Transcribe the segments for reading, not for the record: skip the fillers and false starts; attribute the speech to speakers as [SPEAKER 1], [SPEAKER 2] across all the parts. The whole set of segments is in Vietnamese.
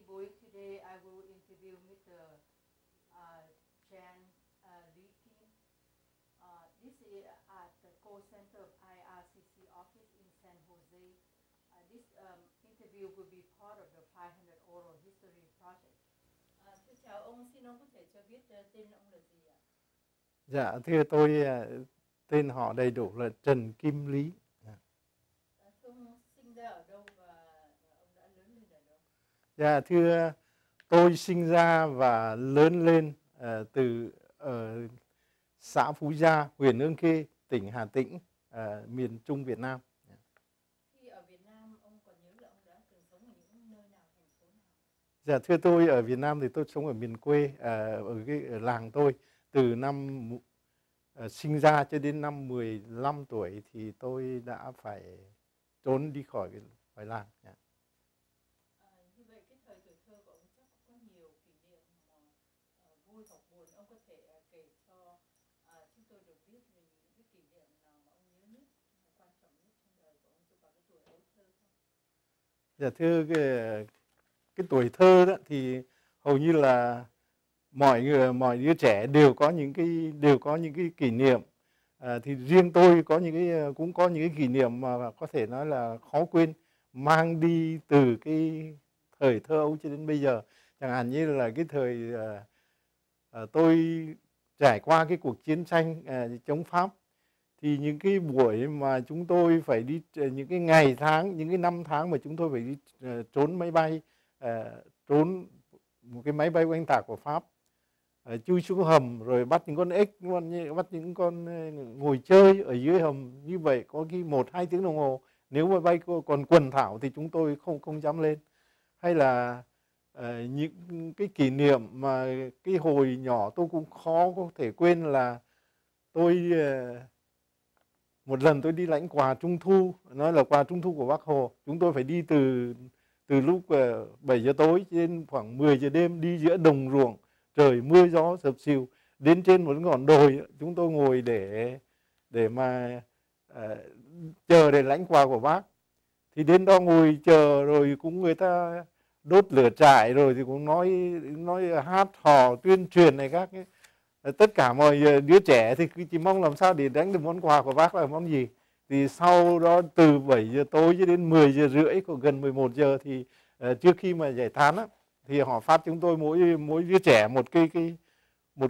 [SPEAKER 1] buổi today I will interview Mr. Jan Lee Kim. This is at the call center of IRCC office in San Jose. This interview will be part of the 500 Oral History Project. Thưa chào ông, xin ông có thể cho biết tên ông là gì ạ?
[SPEAKER 2] Dạ, thưa tôi tên họ đầy đủ là Trần Kim Lý.
[SPEAKER 1] Thưa ông sinh ra ở đâu và ông đã lớn lên ở đâu?
[SPEAKER 2] Dạ, thưa tôi sinh ra và lớn lên từ xã Phú Gia, huyện Hương Khê, tỉnh Hà Tĩnh, miền Trung Việt Nam.
[SPEAKER 1] Khi ở Việt Nam, ông còn nhớ là ông đã từng sống ở những nơi nào, thành phố nào?
[SPEAKER 2] Dạ, thưa tôi ở Việt Nam thì tôi sống ở miền quê, ở làng tôi. Từ năm sinh ra cho đến năm 15 tuổi thì tôi đã phải trốn đi khỏi làng.
[SPEAKER 1] Như vậy cái thời tuổi thơ của ông chắc có nhiều kỷ niệm vui hoặc buồn. Ông có thể kể cho chúng tôi được biết về những cái kỷ niệm nào mà ông nhớ nhất, quan trọng nhất trong đời của ông vào cái tuổi ấu thơ không?
[SPEAKER 2] Dạ, thưa cái tuổi thơ đó thì hầu như là mọi đứa trẻ đều có những cái kỷ niệm. Thì riêng tôi cũng có những cái kỷ niệm mà có thể nói là khó quên, mang đi từ cái thời thơ ấu cho đến bây giờ. Chẳng hạn như là cái thời tôi trải qua cái cuộc chiến tranh chống Pháp, thì những cái buổi mà chúng tôi phải đi, những cái ngày tháng, những cái năm tháng mà chúng tôi phải đi trốn máy bay, trốn một cái máy bay oanh tạc của Pháp, chui xuống hầm rồi bắt những con ếch, bắt những con ngồi chơi ở dưới hầm như vậy có khi 1-2 tiếng đồng hồ. Nếu mà bay còn quần thảo thì chúng tôi không dám lên. Hay là những cái kỷ niệm mà cái hồi nhỏ tôi cũng khó có thể quên là tôi một lần tôi đi lãnh quà Trung thu, nói là quà Trung thu của Bác Hồ. Chúng tôi phải đi từ lúc 7 giờ tối đến khoảng 10 giờ đêm, đi giữa đồng ruộng, trời mưa gió sập sìu, đến trên một ngọn đồi chúng tôi ngồi để mà chờ để lãnh quà của Bác. Thì đến đó ngồi chờ rồi cũng người ta đốt lửa trại rồi thì cũng nói hát hò tuyên truyền này các ấy. Tất cả mọi đứa trẻ thì chỉ mong làm sao để đánh được món quà của Bác là món gì. Thì sau đó từ 7 giờ tối cho đến 10 giờ rưỡi, còn gần 11 giờ thì trước khi mà giải tán á, thì họ phát chúng tôi mỗi đứa trẻ một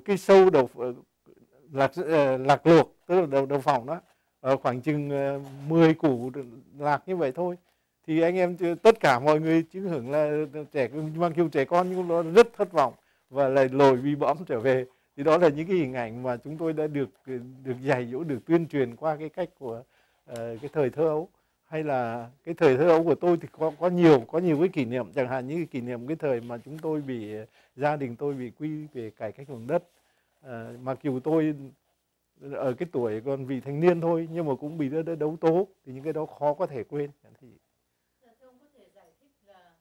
[SPEAKER 2] cái sâu lạc luộc, tức là đậu phộng đó, khoảng chừng 10 củ lạc như vậy thôi. Thì anh em tất cả mọi người chứng hưởng là mang kiểu trẻ con nhưng nó rất thất vọng và lại lội bị bõm trở về. Thì đó là những cái hình ảnh mà chúng tôi đã được dạy dỗ, được tuyên truyền qua cái cách của cái thời thơ ấu. Hay là cái thời thơ ấu của tôi thì có nhiều cái kỷ niệm, chẳng hạn như cái kỷ niệm cái thời mà chúng tôi gia đình tôi bị quy về cải cách ruộng đất. Mặc dù tôi ở cái tuổi còn vị thành niên thôi nhưng mà cũng bị đấu tố, thì những cái đó khó có thể quên. Thì
[SPEAKER 1] thưa ông có thể giải thích là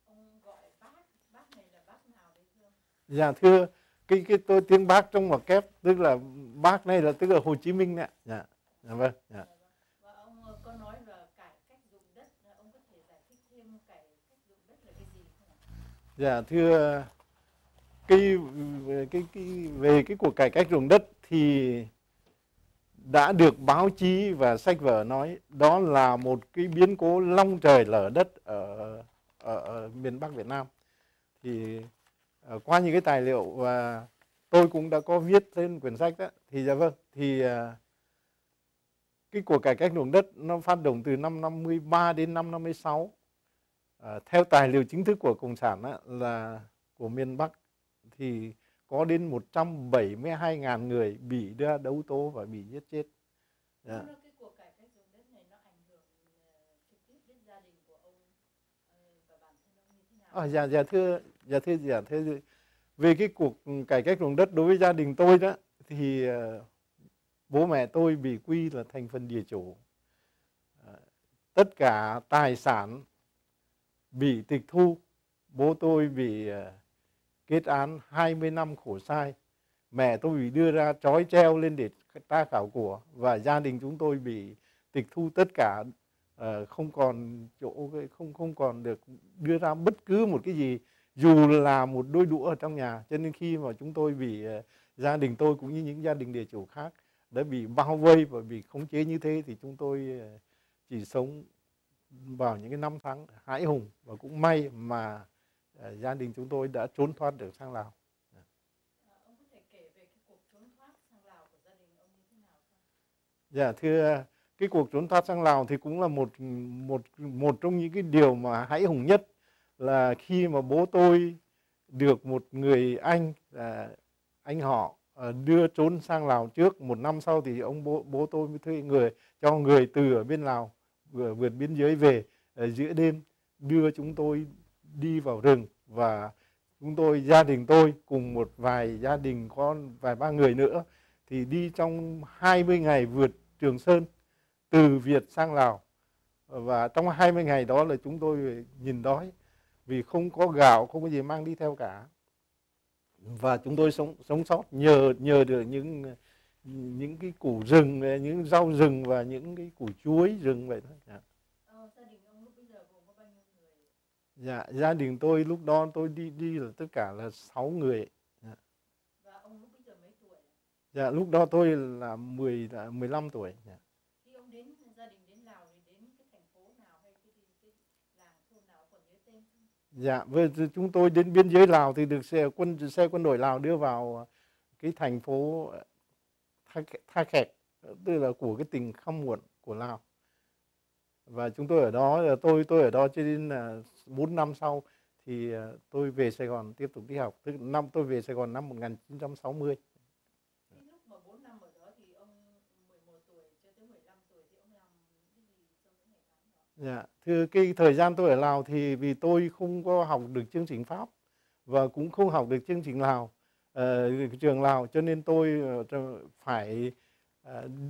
[SPEAKER 1] ông gọi bác này là bác nào đấy thưa ông?
[SPEAKER 2] Dạ thưa, cái tiếng Bác trong ngoặc kép tức là Bác này là tức là Hồ Chí Minh ạ. Dạ, vâng. Dạ.
[SPEAKER 1] Và ông có nói là cải cách ruộng đất, ông có thể giải thích thêm cải cách ruộng đất là cái gì không ạ?
[SPEAKER 2] Dạ thưa, về cái cuộc cải cách ruộng đất thì đã được báo chí và sách vở nói đó là một cái biến cố long trời lở đất ở miền Bắc Việt Nam. Thì qua những cái tài liệu và tôi cũng đã có viết lên quyển sách đó, thì dạ vâng, thì cái cuộc cải cách ruộng đất nó phát động từ năm 53 đến năm 56. Theo tài liệu chính thức của Cộng sản đó, là của miền Bắc thì có đến 172.000 người bị ra đấu tố và bị giết chết.
[SPEAKER 1] Cái cuộc cải cách ruộng đất này nó ảnh hưởng trực tiếp đến gia đình của ông và bản thân ông như thế nào?
[SPEAKER 2] Dạ thưa, về cái cuộc cải cách ruộng đất đối với gia đình tôi đó thì bố mẹ tôi bị quy là thành phần địa chủ. Tất cả tài sản bị tịch thu. Bố tôi bị kết án 20 năm khổ sai. Mẹ tôi bị đưa ra trói treo lên để tra khảo của. Và gia đình chúng tôi bị tịch thu tất cả không còn chỗ, không còn được đưa ra bất cứ một cái gì, dù là một đôi đũa ở trong nhà. Cho nên khi mà chúng tôi bị gia đình tôi cũng như những gia đình địa chủ khác đã bị bao vây và bị khống chế như thế, thì chúng tôi chỉ sống vào những cái năm tháng hãi hùng, và cũng may mà gia đình chúng tôi đã trốn thoát được sang Lào.
[SPEAKER 1] Ông có thể kể về cái cuộc trốn thoát sang Lào của gia đình ông như thế nào không?
[SPEAKER 2] Dạ thưa, cái cuộc trốn thoát sang Lào thì cũng là một trong những cái điều mà hãi hùng nhất, là khi mà bố tôi được một người anh họ đưa trốn sang Lào trước. Một năm sau thì bố tôi mới thuê cho người từ ở bên Lào vượt biên giới về giữa đêm đưa chúng tôi đi vào rừng, và chúng tôi, gia đình tôi cùng một vài gia đình có vài ba người nữa, thì đi trong 20 ngày vượt Trường Sơn từ Việt sang Lào. Và trong 20 ngày đó là chúng tôi nhìn đói vì không có gạo, không có gì mang đi theo cả. Và chúng tôi sống sót nhờ được những cái củ rừng, những rau rừng và những cái củ chuối rừng vậy thôi.
[SPEAKER 1] Gia đình ông lúc bây giờ gồm có bao nhiêu người?
[SPEAKER 2] Dạ, gia đình tôi lúc đó tôi đi là tất cả là 6 người.
[SPEAKER 1] Và ông lúc bây giờ mấy tuổi?
[SPEAKER 2] Dạ, lúc đó tôi là 15 tuổi.
[SPEAKER 1] Khi ông gia đình đến Lào thì đến cái thành phố nào hay cái làng thôn nào, còn nhớ tên không?
[SPEAKER 2] Dạ, chúng tôi đến biên giới Lào thì được xe quân đội Lào đưa vào cái thành phố Tha Khẹc, tức là của cái tỉnh Khăm Muộn của Lào. Và chúng tôi ở đó, tôi ở đó cho đến 4 năm sau thì tôi về Sài Gòn tiếp tục đi học. Tức tôi về Sài Gòn năm 1960.
[SPEAKER 1] Lúc mà 4 năm ở đó thì ông 11 tuổi cho tới 15 tuổi thì ông làm cái gì trong những ngày tháng đó?
[SPEAKER 2] Dạ, thưa, cái thời gian tôi ở Lào thì vì tôi không có học được chương trình Pháp và cũng không học được chương trình Lào, trường Lào, cho nên tôi phải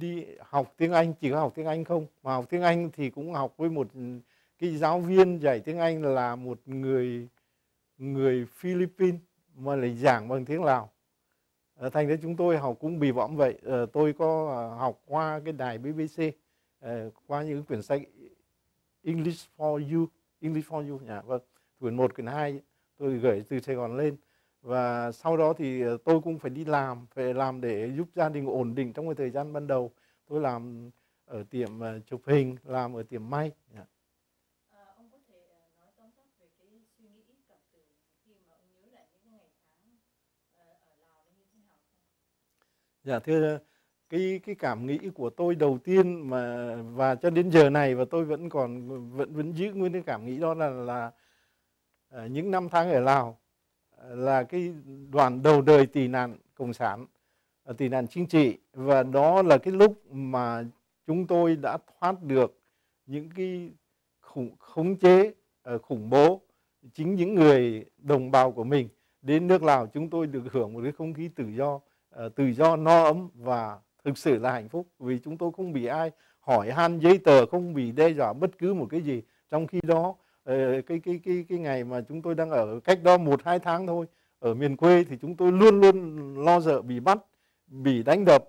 [SPEAKER 2] đi học tiếng Anh. Chỉ có học tiếng Anh không, mà học tiếng Anh thì cũng học với một cái giáo viên dạy tiếng Anh là một người Philippines mà lại giảng bằng tiếng Lào. Thành ra chúng tôi học cũng bị bõm vậy. Tôi có học qua cái đài BBC, qua những quyển sách English for You, vâng, quyển 1, quyển 2 tôi gửi từ Sài Gòn lên. Và sau đó thì tôi cũng phải đi phải làm để giúp gia đình ổn định trong cái thời gian ban đầu. Tôi làm ở tiệm chụp hình, làm ở tiệm may.
[SPEAKER 1] Ông có thể nói tóm tắt về cái suy nghĩ cảm tưởng khi mà ông nhớ lại những ngày tháng ở Lào như thế nào không?
[SPEAKER 2] Dạ thưa, cái cảm nghĩ của tôi đầu tiên và cho đến giờ này và tôi vẫn giữ nguyên cái cảm nghĩ đó là những năm tháng ở Lào là cái đoạn đầu đời tị nạn cộng sản, tị nạn chính trị, và đó là cái lúc mà chúng tôi đã thoát được những cái khống chế khủng bố. Chính những người đồng bào của mình đến nước Lào, chúng tôi được hưởng một cái không khí tự do no ấm và thực sự là hạnh phúc, vì chúng tôi không bị ai hỏi han giấy tờ, không bị đe dọa bất cứ một cái gì. Trong khi đó cái ngày mà chúng tôi đang ở cách đó 1-2 tháng thôi ở miền quê thì chúng tôi luôn luôn lo sợ bị bắt, bị đánh đập,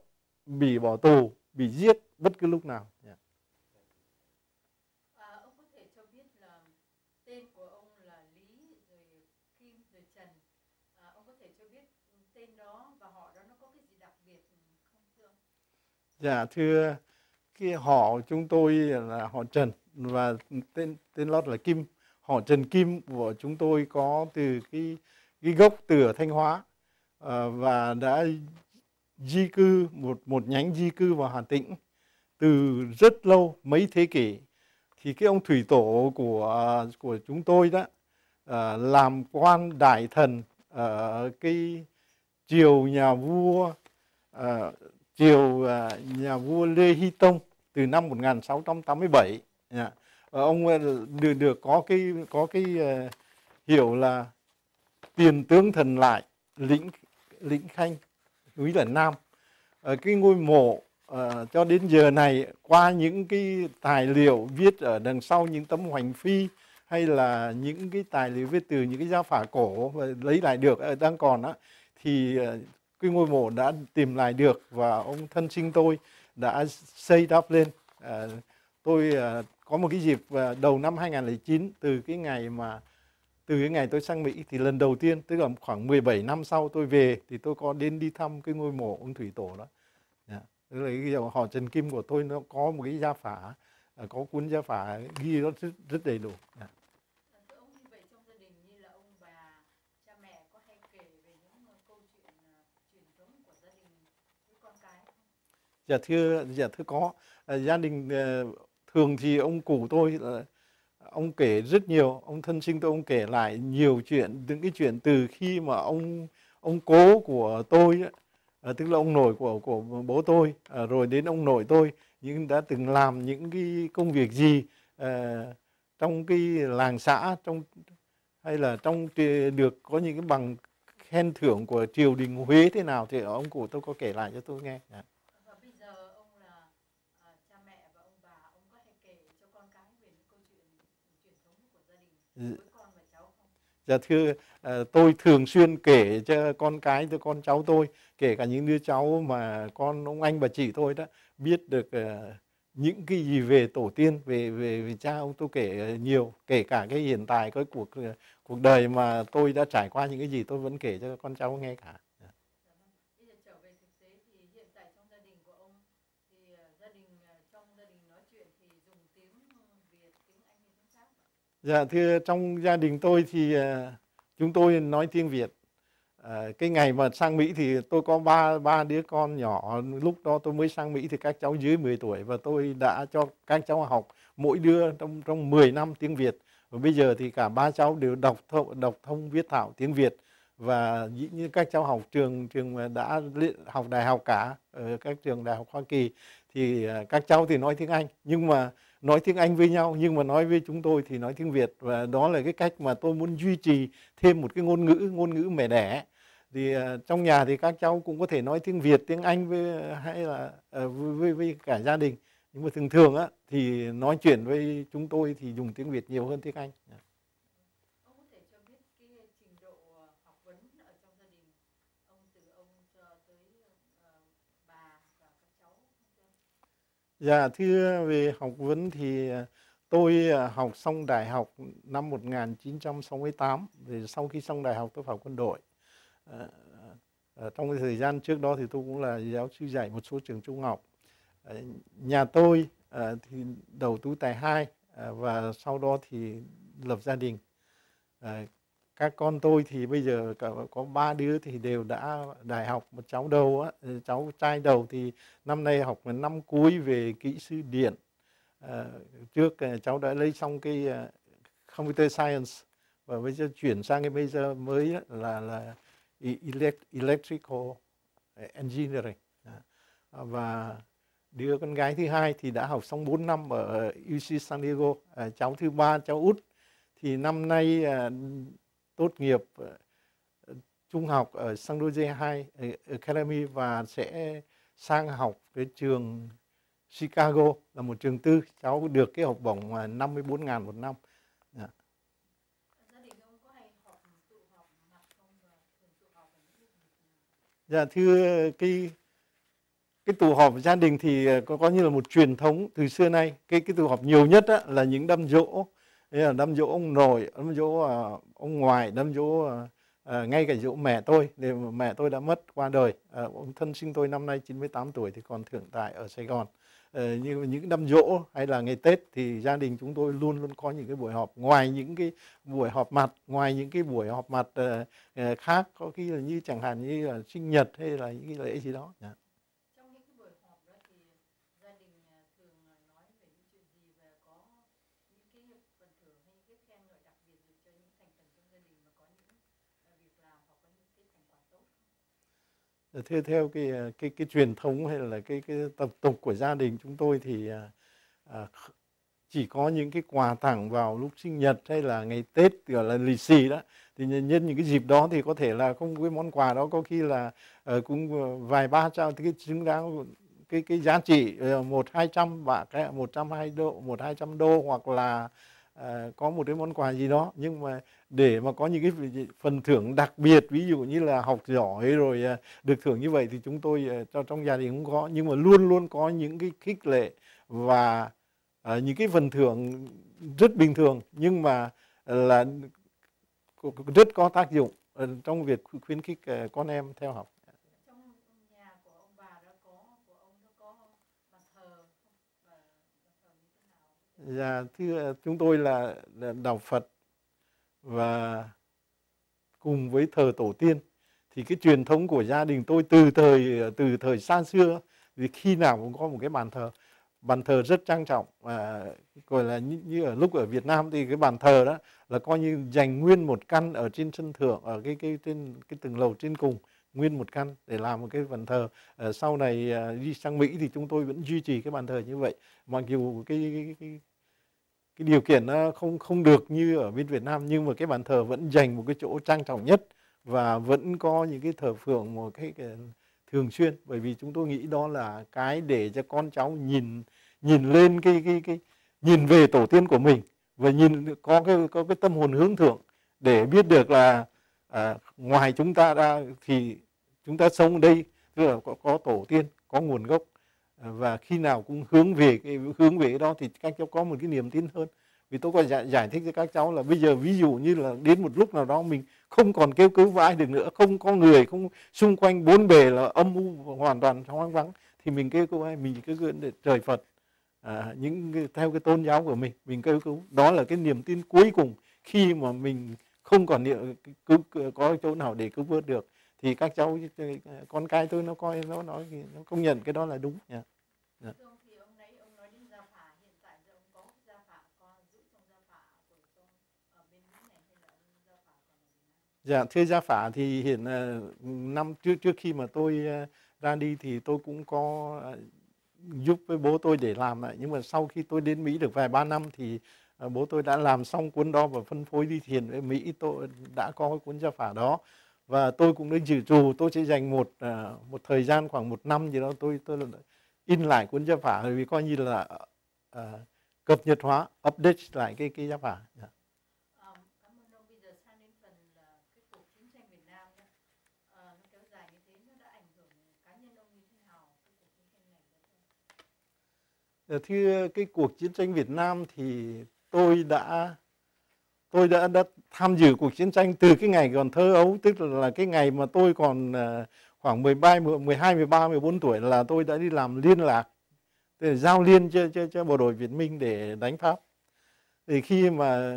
[SPEAKER 2] bị bỏ tù, bị giết bất cứ lúc nào.
[SPEAKER 1] Ông có thể cho biết là tên của ông là Lý, rồi Kim, rồi Trần. Ông có thể cho biết tên đó và họ đó nó có cái gì đặc biệt không thưa ông?
[SPEAKER 2] Dạ thưa, cái họ chúng tôi là họ Trần và tên lót là Kim. Họ Trần Kim của chúng tôi có từ cái gốc từ ở Thanh Hóa, và đã di cư một nhánh di cư vào Hà Tĩnh từ rất lâu, mấy thế kỷ. Thì cái ông thủy tổ của chúng tôi đó làm quan đại thần ở cái triều nhà vua Lê Hy Tông từ năm 1687. Ông được có cái hiệu là tiền tướng thần lại, lĩnh khanh, núi là Nam. Cái ngôi mộ cho đến giờ này, qua những cái tài liệu viết ở đằng sau những tấm hoành phi hay là những cái tài liệu viết từ những cái gia phả cổ và lấy lại được đang còn á, thì cái ngôi mộ đã tìm lại được và ông thân sinh tôi đã xây đắp lên. Tôi có một cái dịp đầu năm 2009, từ cái ngày tôi sang Mỹ thì lần đầu tiên, tức là khoảng 17 năm sau tôi về, thì tôi có đi thăm cái ngôi mộ ông Thủy Tổ đó. Tức là cái dòng họ Trần Kim của tôi nó có một cái gia phả, có cuốn gia phả ghi nó rất đầy đủ.
[SPEAKER 1] Thưa ông, như vậy trong gia đình như là ông bà, cha mẹ có hay kể về những câu chuyện truyền thống của gia đình với con cái không?
[SPEAKER 2] Dạ thưa có. Gia đình thường thì ông cụ tôi ông kể rất nhiều, ông thân sinh tôi ông kể lại nhiều chuyện, những cái chuyện từ khi mà ông cố của tôi, tức là ông nội của bố tôi, rồi đến ông nội tôi, nhưng đã từng làm những cái công việc gì trong cái làng xã, hay là được có những cái bằng khen thưởng của triều đình Huế thế nào, thì ông cụ tôi có kể lại cho tôi nghe.
[SPEAKER 1] Và bây giờ ông là cha mẹ và ông bà, ông có hay kể cho con cái về những câu chuyện truyền thống của gia đình với con và cháu không?
[SPEAKER 2] Dạ thưa, tôi thường xuyên kể cho con cái, cho con cháu tôi, kể cả những đứa cháu mà con ông anh bà chị tôi đó, biết được những cái gì về tổ tiên, về cha ông tôi kể nhiều, kể cả cái hiện tại, cái cuộc đời mà tôi đã trải qua, những cái gì tôi vẫn kể cho con cháu nghe cả.
[SPEAKER 1] Bây giờ trở về thực tế thì hiện tại trong gia đình của ông thì trong gia đình nói chuyện thì dùng tiếng Việt, tiếng Anh hay tiếng khác?
[SPEAKER 2] Dạ thưa, trong gia đình tôi thì chúng tôi nói tiếng Việt. Cái ngày mà sang Mỹ thì tôi có ba đứa con nhỏ, lúc đó tôi mới sang Mỹ thì các cháu dưới 10 tuổi, và tôi đã cho các cháu học mỗi đứa trong 10 năm tiếng Việt. Và bây giờ thì cả ba cháu đều đọc thông viết thạo tiếng Việt, và dĩ nhiên các cháu học trường đã học đại học cả, ở các trường đại học Hoa Kỳ, thì các cháu thì nói tiếng Anh, nhưng mà nói tiếng Anh với nhau, nhưng mà nói với chúng tôi thì nói tiếng Việt. Và đó là cái cách mà tôi muốn duy trì thêm một cái ngôn ngữ mẹ đẻ. Thì trong nhà thì các cháu cũng có thể nói tiếng Việt, tiếng Anh hay là với cả gia đình, nhưng mà thường thường á thì nói chuyện với chúng tôi thì dùng tiếng Việt nhiều hơn tiếng Anh.
[SPEAKER 1] Ông có thể cho biết cái trình độ học vấn ở trong gia đình ông, từ ông cho tới bà và các cháu không?
[SPEAKER 2] Dạ thưa, về học vấn thì tôi học xong đại học năm 1968, thì sau khi xong đại học tôi vào quân đội. Trong cái thời gian trước đó thì tôi cũng là giáo sư dạy một số trường trung học. Nhà tôi thì đầu tú tài 2, và sau đó thì lập gia đình. Các con tôi thì bây giờ có 3 đứa thì đều đã đại học. Một cháu đầu á, cháu trai đầu thì năm nay học năm cuối về kỹ sư điện. Trước cháu đã lấy xong cái computer science, và bây giờ chuyển sang cái major mới là electrical engineering. Và đứa con gái thứ hai thì đã học xong 4 năm ở UC San Diego. Cháu thứ ba, cháu út, thì năm nay tốt nghiệp trung học ở San Jose High Academy, và sẽ sang học cái trường Chicago, là một trường tư. Cháu được cái học bổng 54.000 một năm.
[SPEAKER 1] Gia đình ông có hay tụ họp mặt không, và thường tụ họp vào những lúc nào?
[SPEAKER 2] Dạ thưa, cái tụ họp gia đình thì có như là một truyền thống từ xưa nay. Cái tụ họp nhiều nhất á, là những đám giỗ, đám giỗ ông nội, đám giỗ ông ngoại, đám giỗ ngay cả giỗ mẹ tôi, thì mẹ tôi đã mất qua đời. Ông thân sinh tôi năm nay 98 tuổi thì còn thưởng tại ở Sài Gòn. Như những đám giỗ hay là ngày Tết thì gia đình chúng tôi luôn luôn có những cái buổi họp, ngoài những cái buổi họp mặt, khác, có khi là như chẳng hạn như là sinh nhật hay là những cái lễ gì đó.
[SPEAKER 1] Trong những cái buổi họp đó thì gia đình thường nói về những chuyện gì, và có những cái phần thưởng hay những cái khen ngợi đặc biệt dành cho những thành phần trong gia đình mà có những việc làm hoặc có những cái thành quả tốt không?
[SPEAKER 2] Theo cái truyền thống hay là cái tập tục của gia đình chúng tôi thì chỉ có những cái quà tặng vào lúc sinh nhật hay là ngày Tết, gọi là lì xì đó, thì nhân những cái dịp đó thì có thể là không, cái món quà đó có khi là cũng vài ba trăm, cái xứng đáng cái giá trị 100-200 đô, hoặc là có một cái món quà gì đó. Nhưng mà để mà có những cái phần thưởng đặc biệt, ví dụ như là học giỏi rồi được thưởng như vậy, thì chúng tôi trong gia đình cũng có, nhưng mà luôn luôn có những cái khích lệ và những cái phần thưởng rất bình thường nhưng mà là rất có tác dụng trong việc khuyến khích con em theo học.
[SPEAKER 1] Trong nhà của ông bà đã có, của ông đã có bàn thờ và bàn thờ như thế nào?
[SPEAKER 2] Dạ, thưa chúng tôi là đạo Phật và cùng với thờ tổ tiên. Thì cái truyền thống của gia đình tôi từ thời xa xưa thì khi nào cũng có một cái bàn thờ rất trang trọng, gọi là như ở lúc ở Việt Nam thì cái bàn thờ đó là coi như dành nguyên một căn ở trên sân thượng, ở trên cái tầng lầu trên cùng, nguyên một căn để làm một cái bàn thờ. Sau này đi sang Mỹ thì chúng tôi vẫn duy trì cái bàn thờ như vậy, mặc dù cái điều kiện nó không được như ở bên Việt Nam, nhưng mà cái bàn thờ vẫn dành một cái chỗ trang trọng nhất và vẫn có những cái thờ phượng một cái thường xuyên, bởi vì chúng tôi nghĩ đó là cái để cho con cháu nhìn lên nhìn về tổ tiên của mình và có cái tâm hồn hướng thượng để biết được là ngoài chúng ta ra thì chúng ta sống ở đây tức là có tổ tiên, có nguồn gốc, và khi nào cũng hướng về cái đó thì các cháu có một cái niềm tin hơn. Vì tôi có giải thích cho các cháu là bây giờ ví dụ như là đến một lúc nào đó mình không còn kêu cứu với ai được nữa, không có người, không xung quanh bốn bề là âm u hoàn toàn hoang vắng, thì mình kêu cứu ai? Mình kêu cứu trời Phật, theo cái tôn giáo của mình kêu cứu. Đó là cái niềm tin cuối cùng khi mà mình không còn có chỗ nào để cứu vớt được, thì các cháu, con cái tôi nó coi nó nói nó công nhận cái đó là đúng.
[SPEAKER 1] Thì ông nói đến gia phả, hiện tại giờ ông có gia phả, có giữ trong gia phả của trong ở bên Mỹ này hay là ông gia phả còn ở Việt Nam?
[SPEAKER 2] Dạ, thưa gia phả thì hiện năm trước khi mà tôi ra đi thì tôi cũng có giúp với bố tôi để làm lại, nhưng mà sau khi tôi đến Mỹ được vài ba năm thì bố tôi đã làm xong cuốn đó và phân phối đi thiền với Mỹ. Tôi đã có cuốn gia phả đó và tôi cũng đã dự trù tôi sẽ dành một thời gian khoảng một năm gì đó tôi in lại cuốn gia phả, vì coi như là cập nhật hóa, update lại cái gia phả.
[SPEAKER 1] Cảm ơn ông. Bây giờ sang đến phần là cái cuộc chiến tranh Việt Nam nhé. Nó kéo dài như thế, nó đã ảnh hưởng cá nhân ông như thế nào, cái cuộc chiến tranh này?
[SPEAKER 2] Thưa, cái cuộc chiến tranh Việt Nam thì tôi đã tham dự cuộc chiến tranh từ cái ngày còn thơ ấu, tức là cái ngày mà tôi còn khoảng 12, 13, 14 tuổi là tôi đã đi làm liên lạc, tức là giao liên cho bộ đội Việt Minh để đánh Pháp. Thì khi mà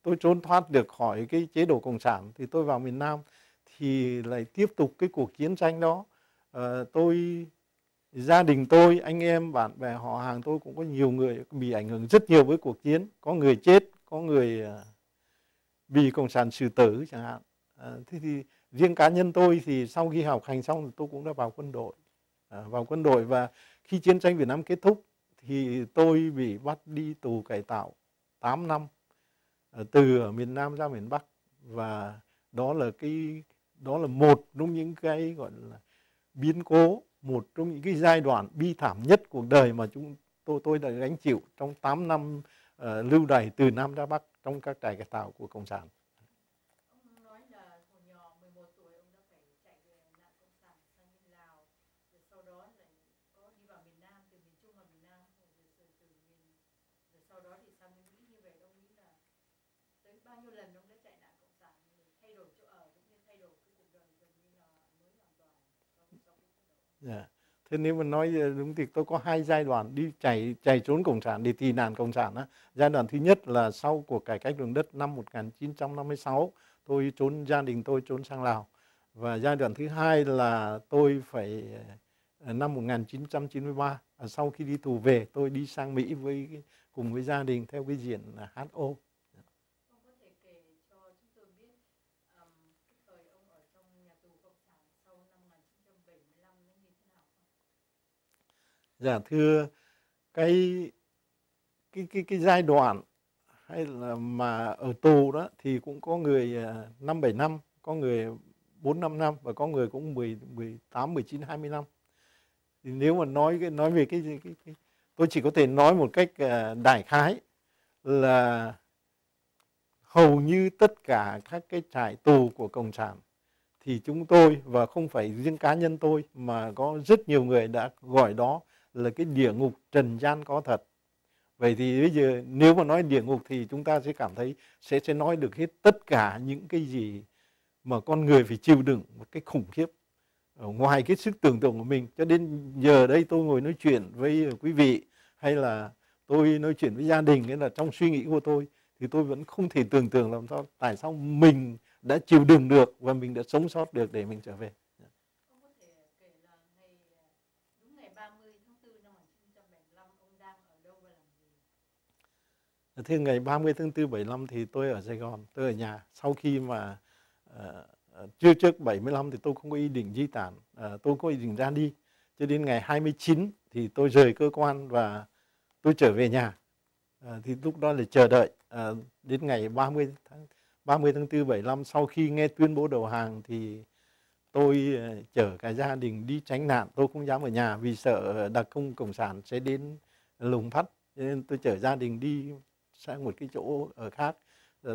[SPEAKER 2] tôi trốn thoát được khỏi cái chế độ cộng sản thì tôi vào miền Nam thì lại tiếp tục cái cuộc chiến tranh đó. Gia đình tôi, anh em, bạn bè, họ hàng tôi cũng có nhiều người bị ảnh hưởng rất nhiều với cuộc chiến. Có người chết, có người bị cộng sản xử tử chẳng hạn. Thế thì riêng cá nhân tôi thì sau khi học hành xong thì tôi cũng đã vào quân đội. Và khi chiến tranh Việt Nam kết thúc thì tôi bị bắt đi tù cải tạo 8 năm, từ ở miền Nam ra miền Bắc. Và đó là một trong những cái gọi là biến cố, một trong những cái giai đoạn bi thảm nhất cuộc đời mà tôi đã gánh chịu trong 8 năm lưu đày từ Nam ra Bắc trong các trại cải tạo của Cộng sản.
[SPEAKER 1] Ông nói là hồi nhỏ 11 tuổi ông đã phải chạy về nạn Cộng sản sang bên Lào, rồi sau đó lại có đi vào miền Nam, từ miền Trung vào miền Nam, rồi sau đó thì sang bên Mỹ. Như vậy ông nghĩ là tới bao nhiêu lần ông đã chạy nạn Cộng sản, thay đổi chỗ ở cũng như thay đổi cái cuộc đời gần như là mới hoàn toàn sau cái trận đấu.
[SPEAKER 2] Thế nếu mà nói đúng thì tôi có hai giai đoạn đi chạy trốn Cộng sản để tị nạn Cộng sản. Giai đoạn thứ nhất là sau cuộc cải cách ruộng đất năm 1956, tôi gia đình tôi trốn sang Lào. Và giai đoạn thứ hai là tôi phải năm 1993, sau khi đi tù về, tôi đi sang Mỹ cùng với gia đình theo cái diện HO.
[SPEAKER 1] Ông có thể kể cho chúng tôi biết cái thời ông ở trong nhà tù Cộng sản sau năm 1975 nó như thế nào không?
[SPEAKER 2] Dạ thưa, cái giai đoạn hay là mà ở tù đó thì cũng có người 5-7 năm, có người 4-5 năm và có người cũng 18, 19, 20 năm. Thì nếu mà nói về tôi chỉ có thể nói một cách đại khái là hầu như tất cả các cái trại tù của Cộng sản thì chúng tôi, và không phải riêng cá nhân tôi mà có rất nhiều người đã gọi đó là cái địa ngục trần gian có thật. Vậy thì bây giờ nếu mà nói địa ngục thì chúng ta sẽ cảm thấy sẽ nói được hết tất cả những cái gì mà con người phải chịu đựng một cái khủng khiếp ngoài cái sức tưởng tượng của mình. Cho đến giờ đây tôi ngồi nói chuyện với quý vị hay là tôi nói chuyện với gia đình, nghĩa là trong suy nghĩ của tôi thì tôi vẫn không thể tưởng tượng làm sao tại sao mình đã chịu đựng được và mình đã sống sót được để mình trở về.
[SPEAKER 1] Ông có thể kể là đúng ngày 30 tháng 4 năm 1975 ông đang ở đâu và làm gì?
[SPEAKER 2] Thế ngày 30 tháng 4 75 thì tôi ở Sài Gòn, tôi ở nhà. Sau khi mà trước 75 thì tôi không có ý định di tản, tôi có ý định ra đi. Cho đến ngày 29 thì tôi rời cơ quan và tôi trở về nhà. Thì lúc đó là chờ đợi đến ngày 30 tháng 4 75, sau khi nghe tuyên bố đầu hàng thì tôi chở cả gia đình đi tránh nạn. Tôi không dám ở nhà vì sợ đặc công cộng sản sẽ đến lùng bắt, cho nên tôi chở gia đình đi sang một cái chỗ ở khác.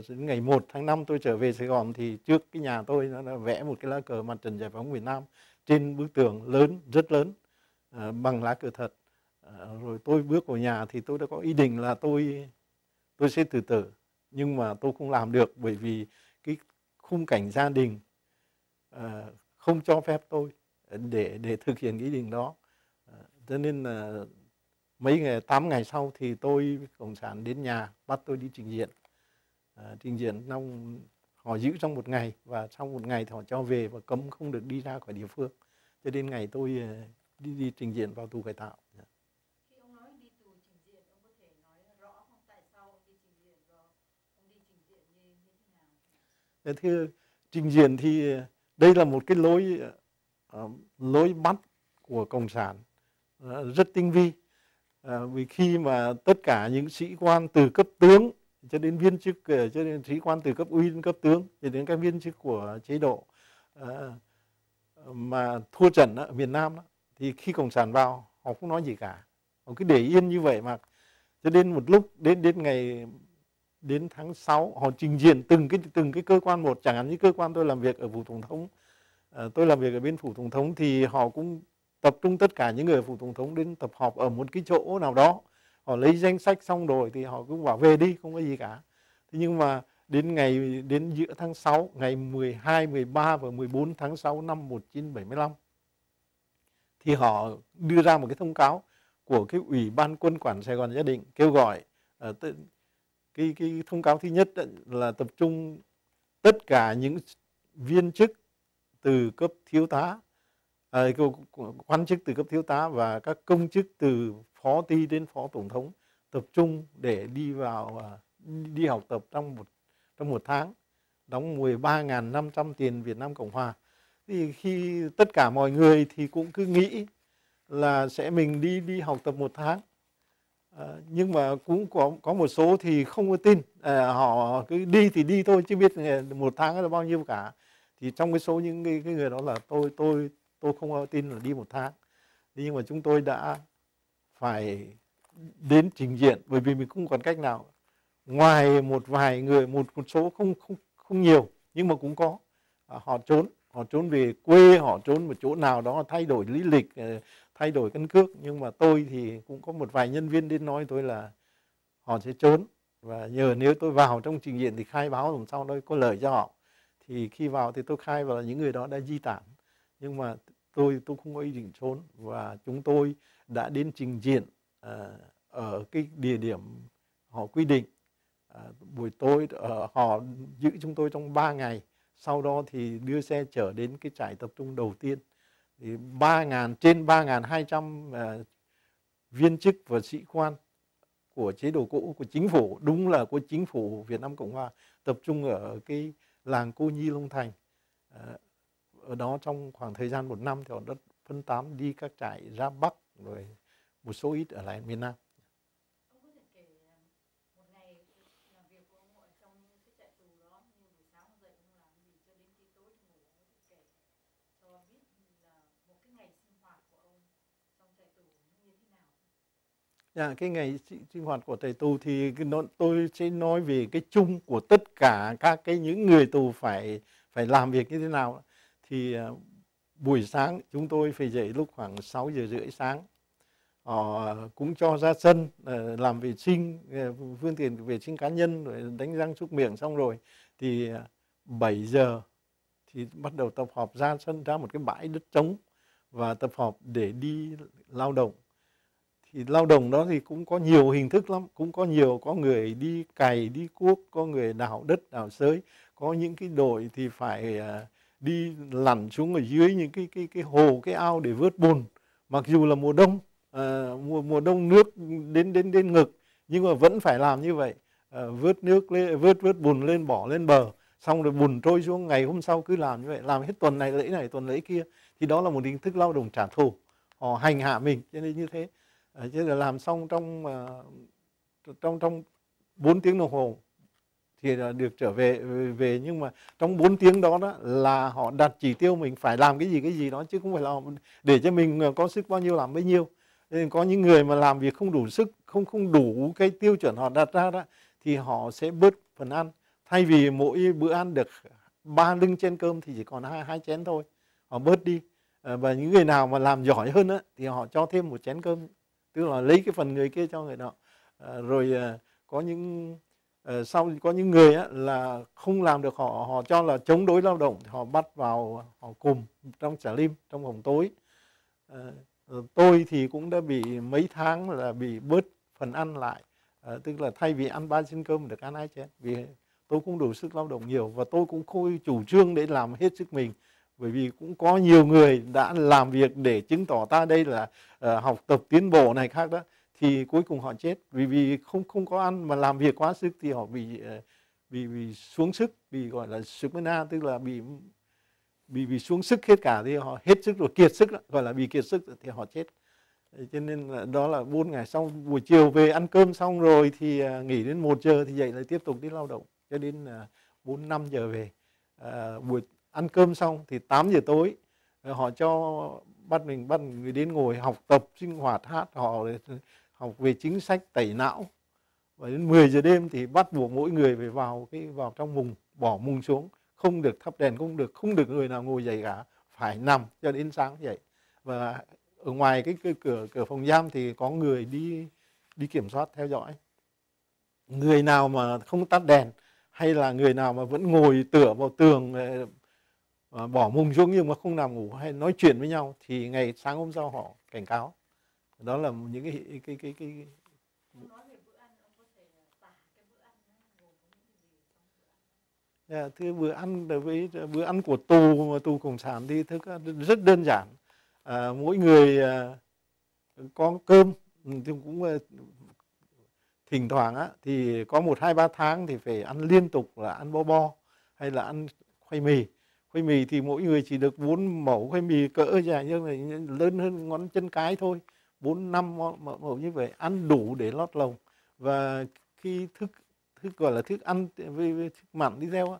[SPEAKER 2] Đến ngày 1 tháng 5 tôi trở về Sài Gòn thì trước cái nhà tôi nó đã vẽ một cái lá cờ mặt trận giải phóng Việt Nam trên bức tường lớn, rất lớn, bằng lá cờ thật. Rồi tôi bước vào nhà thì tôi đã có ý định là tôi sẽ tự tử, nhưng mà tôi không làm được bởi vì cái khung cảnh gia đình không cho phép tôi để thực hiện ý định đó. Cho nên là 8 ngày sau thì cộng sản đến nhà bắt tôi đi trình diện. Trình diện họ giữ trong một ngày và trong một ngày thì họ cho về và cấm không được đi ra khỏi địa phương. Cho đến ngày tôi đi trình diện vào tù cải tạo.
[SPEAKER 1] Khi ông nói đi tù trình diện, ông có thể nói rõ không, tại sao ông đi trình diện và ông đi trình diện như thế nào?
[SPEAKER 2] Thưa, trình diện thì đây là một cái lối bắt của cộng sản rất tinh vi. Vì khi mà tất cả những sĩ quan từ cấp tướng cho đến viên chức, cho đến sĩ quan từ cấp úy đến cấp tướng, cho đến các viên chức của chế độ mà thua trận ở miền Nam đó, thì khi cộng sản vào họ không nói gì cả, họ cứ để yên như vậy mà. Cho đến một lúc đến tháng 6 họ trình diện từng cái cơ quan một, chẳng hạn như cơ quan tôi làm việc ở phủ tổng thống, tôi làm việc ở bên phủ tổng thống thì họ cũng tập trung tất cả những người ở phủ tổng thống đến tập họp ở một cái chỗ nào đó, họ lấy danh sách xong rồi thì họ cũng bảo về đi, không có gì cả. Thế nhưng mà đến giữa tháng 6, ngày 12, 13 và 14 tháng 6 năm 1975 thì họ đưa ra một cái thông cáo của cái Ủy ban Quân quản Sài Gòn Gia Định, kêu gọi cái thông cáo thứ nhất là tập trung tất cả những viên chức từ cấp thiếu tá, quan chức từ cấp thiếu tá và các công chức từ phó ty đến phó tổng thống tập trung để đi học tập trong một tháng, đóng 13.500 tiền Việt Nam Cộng Hòa. Thì khi tất cả mọi người thì cũng cứ nghĩ là mình đi học tập một tháng. Nhưng mà cũng có một số thì không có tin, họ cứ đi thì đi thôi chứ biết một tháng là bao nhiêu cả. Thì trong cái số những cái người đó là tôi không có tin là đi một tháng. Nhưng mà chúng tôi đã phải đến trình diện bởi vì mình không còn cách nào. Ngoài một vài người, một số không nhiều nhưng mà cũng có, họ trốn về quê, họ trốn một chỗ nào đó, thay đổi lý lịch, thay đổi căn cước. Nhưng mà tôi thì cũng có một vài nhân viên đến nói tôi là họ sẽ trốn, và nếu tôi vào trong trình diện thì khai báo làm sao đó có lợi cho họ. Thì khi vào thì tôi khai vào là những người đó đã di tản, nhưng mà tôi không có ý định trốn, và chúng tôi đã đến trình diện ở cái địa điểm họ quy định. Buổi tối họ giữ chúng tôi trong 3 ngày, sau đó thì đưa xe chở đến cái trại tập trung đầu tiên. Thì trên 3.200 viên chức và sĩ quan của chế độ cũ, của chính phủ, đúng là của chính phủ Việt Nam Cộng Hòa, tập trung ở cái làng Cô Nhi Long Thành. Ở đó trong khoảng thời gian 1 năm thì họ đã phân tán đi các trại ra Bắc, rồi một số ít ở lại miền Nam.
[SPEAKER 1] Ông có thể kể một ngày làm việc của ông ở trong cái trại tù đó, như buổi sáng ông dậy ông làm gì cho đến khi tối thì ngủ, ông có thể kể cho biết là một cái ngày sinh hoạt của ông trong trại tù như thế nào?
[SPEAKER 2] Cái ngày sinh hoạt của trại tù thì tôi sẽ nói về cái chung của tất cả những người tù phải làm việc như thế nào. Thì buổi sáng chúng tôi phải dậy lúc khoảng 6 giờ rưỡi sáng. họ cũng cho ra sân làm vệ sinh, phương tiện vệ sinh cá nhân, rồi đánh răng súc miệng, xong rồi thì 7 giờ thì bắt đầu tập hợp ra sân, ra một cái bãi đất trống và tập hợp để đi lao động. Thì lao động đó thì cũng có nhiều hình thức lắm, cũng có nhiều, có người đi cày, đi cuốc, có người đào đất, đào xới, có những cái đội thì phải đi lặn xuống ở dưới những cái hồ, cái ao để vớt bùn. Mặc dù là mùa đông, mùa đông nước đến ngực, nhưng mà vẫn phải làm như vậy, vớt nước lên, vớt bùn lên, bỏ lên bờ, xong rồi bùn trôi xuống, ngày hôm sau cứ làm như vậy, làm hết tuần này tuần lễ kia. Thì đó là một hình thức lao động trả thù, họ hành hạ mình, cho nên như thế. Chứ là làm xong trong 4 tiếng đồng hồ thì là được trở về, nhưng mà trong 4 tiếng đó là họ đặt chỉ tiêu mình phải làm cái gì đó, chứ không phải là để cho mình có sức bao nhiêu làm bấy nhiêu. Nên có những người mà làm việc không đủ sức, không đủ cái tiêu chuẩn họ đặt ra đó, thì họ sẽ bớt phần ăn. Thay vì mỗi bữa ăn được 3 lưng chén cơm thì chỉ còn hai chén thôi, họ bớt đi. Và những người nào mà làm giỏi hơn thì họ cho thêm một chén cơm, tức là lấy cái phần người kia cho người nọ. Rồi có những có những người là không làm được, họ cho là chống đối lao động, họ bắt vào, họ cùng trong xà lim, trong phòng tối. Tôi thì cũng đã bị mấy tháng là bị bớt phần ăn lại, tức là thay vì ăn 3 chén cơm được ăn 2 chén, vì tôi cũng đủ sức lao động nhiều và tôi cũng không chủ trương để làm hết sức mình. Bởi vì cũng có nhiều người đã làm việc để chứng tỏ ta đây là học tập tiến bộ này khác đó, thì cuối cùng họ chết vì không có ăn mà làm việc quá sức, thì họ bị xuống sức, bị gọi là stamina, tức là bị xuống sức hết cả, thì họ hết sức rồi, kiệt sức đó, gọi là bị kiệt sức thì họ chết. Cho nên là đó là 4 ngày, xong buổi chiều về ăn cơm xong rồi thì nghỉ đến 1 giờ thì dậy lại tiếp tục đi lao động cho đến 4-5 giờ về. Buổi ăn cơm xong thì 8 giờ tối họ cho bắt người đến ngồi học tập, sinh hoạt, hát, họ học về chính sách tẩy não. Và đến 10 giờ đêm thì bắt buộc mỗi người phải vào trong mùng, bỏ mùng xuống, không được thắp đèn, không được người nào ngồi dậy cả, phải nằm cho đến sáng dậy. Và ở ngoài cái cửa phòng giam thì có người đi kiểm soát theo dõi. Người nào mà không tắt đèn, hay là người nào mà vẫn ngồi tựa vào tường, bỏ mùng xuống nhưng mà không nằm ngủ hay nói chuyện với nhau, thì ngày sáng hôm sau họ cảnh cáo. Đó là những cái thưa, bữa ăn đối với bữa ăn của tù cộng sản thì rất đơn giản. Mỗi người có cơm, thì cũng thỉnh thoảng thì có 1-2-3 tháng thì phải ăn liên tục là ăn bo hay là ăn khoai mì. Khoai mì thì mỗi người chỉ được 4 mẩu khoai mì cỡ dài như này, lớn hơn ngón chân cái thôi, 4-5 mẩu như vậy, ăn đủ để lót lồng. Và khi thức gọi là thức ăn với thức mặn đi theo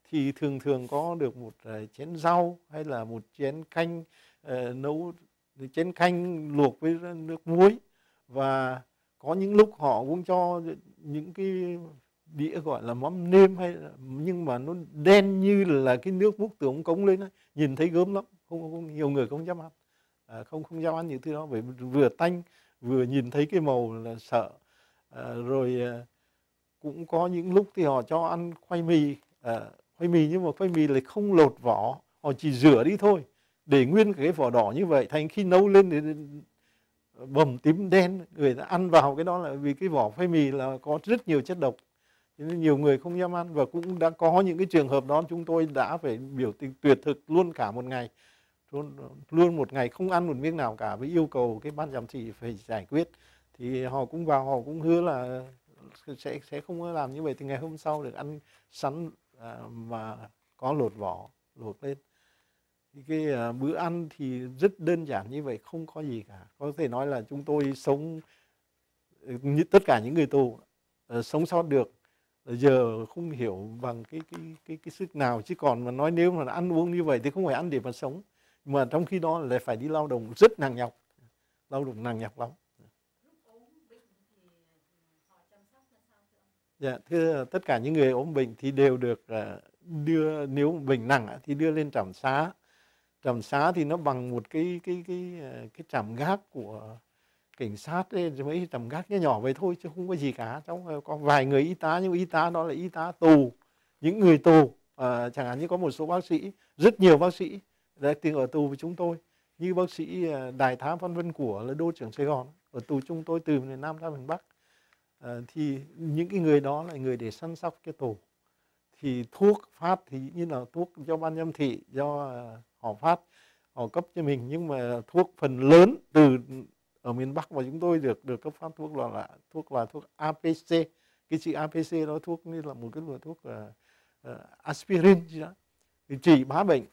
[SPEAKER 2] thì thường có được một chén rau hay là một chén canh, nấu chén canh luộc với nước muối. Và có những lúc họ cũng cho những cái đĩa gọi là mắm nêm, hay nhưng mà nó đen như là cái nước múc từ ống cống lên đó. Nhìn thấy gớm lắm, không nhiều người không dám ăn, không dám ăn những thứ đó, bởi vừa tanh vừa nhìn thấy cái màu là sợ. Rồi cũng có những lúc thì họ cho ăn khoai mì, nhưng mà khoai mì lại không lột vỏ, họ chỉ rửa đi thôi, để nguyên cái vỏ đỏ như vậy, thành khi nấu lên thì bầm tím đen, người ta ăn vào cái đó là vì cái vỏ khoai mì là có rất nhiều chất độc, nên nhiều người không dám ăn. Và cũng đã có những cái trường hợp đó, chúng tôi đã phải biểu tình tuyệt thực luôn cả một ngày, luôn một ngày không ăn một miếng nào cả, với yêu cầu cái ban giám thị phải giải quyết. Thì họ cũng vào, họ cũng hứa là sẽ không có làm như vậy, thì ngày hôm sau được ăn sắn mà có lột vỏ, lột lên. Thì cái bữa ăn thì rất đơn giản như vậy, không có gì cả. Có thể nói là chúng tôi sống, như tất cả những người tù sống sót được giờ không hiểu bằng cái sức nào. Chứ còn mà nói nếu mà ăn uống như vậy thì không phải ăn để mà sống, mà trong khi đó lại phải đi lao động rất nặng nhọc, lao động nặng nhọc lắm. Dạ, thưa, tất cả những người ốm bệnh thì đều được đưa, nếu bệnh nặng thì đưa lên trạm xá. Trạm xá thì nó bằng một cái trạm gác cảnh sát ấy, mấy tầm gác nhỏ vậy thôi chứ không có gì cả. Trong có vài người y tá, nhưng y tá đó là y tá tù, những người tù. Chẳng hạn như có một số bác sĩ, rất nhiều bác sĩ đã từng ở tù với chúng tôi, như bác sĩ Đại tá Văn Vân Của là đô trưởng Sài Gòn, ở tù chúng tôi từ miền Nam ra miền Bắc. Thì những cái người đó là người để săn sóc cái tù. Thì thuốc phát thì như là thuốc do ban giám thị, do họ phát, họ cấp cho mình, nhưng mà thuốc phần lớn từ ở miền Bắc mà chúng tôi được cấp phát thuốc là thuốc APC. Cái chữ APC đó thuốc như là một cái loại thuốc aspirin gì đó, thì trị bá bệnh.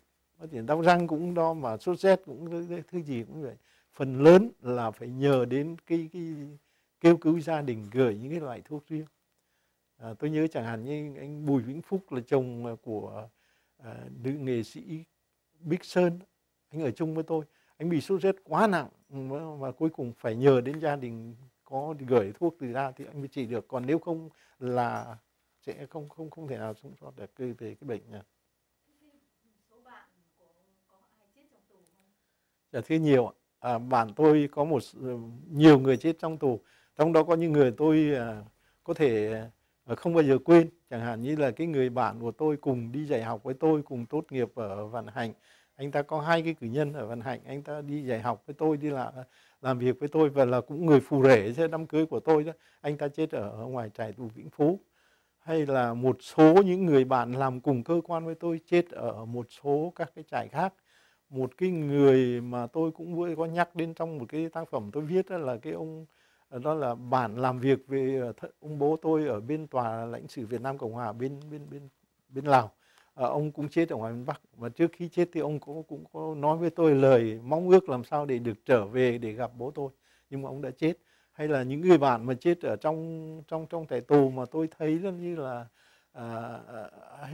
[SPEAKER 2] Đau răng cũng đó, mà sốt rét cũng thứ gì cũng vậy. Phần lớn là phải nhờ đến cái kêu cứu gia đình gửi những cái loại thuốc riêng. Tôi nhớ chẳng hạn như anh Bùi Vĩnh Phúc là chồng của nữ nghệ sĩ Bích Sơn, anh ở chung với tôi, anh bị sốt rét quá nặng và cuối cùng phải nhờ đến gia đình có gửi thuốc từ ra thì anh mới trị được, còn nếu không là sẽ không thể nào sống sót được về cái bệnh này.
[SPEAKER 1] Số bạn của ông có ai chết trong tù không?
[SPEAKER 2] Dạ thưa nhiều. Bạn tôi có nhiều người chết trong tù, trong đó có những người tôi có thể không bao giờ quên. Chẳng hạn như là cái người bạn của tôi cùng đi dạy học với tôi, cùng tốt nghiệp ở Vạn Hạnh. Anh ta có 2 cái cử nhân ở Vạn Hạnh, anh ta đi dạy học với tôi, đi làm việc với tôi, và là cũng người phù rể cho đám cưới của tôi đó. Anh ta chết ở ngoài trại tù Vĩnh Phú. Hay là một số những người bạn làm cùng cơ quan với tôi chết ở một số các cái trại khác. Một cái người mà tôi cũng vừa có nhắc đến trong một cái tác phẩm tôi viết đó là cái ông, đó là bạn làm việc về ông bố tôi ở bên tòa lãnh sự Việt Nam Cộng Hòa bên Lào. Ông cũng chết ở ngoài miền Bắc, và trước khi chết thì ông cũng có nói với tôi lời mong ước làm sao để được trở về để gặp bố tôi, nhưng mà ông đã chết. Hay là những người bạn mà chết ở trong trại tù mà tôi thấy rất như là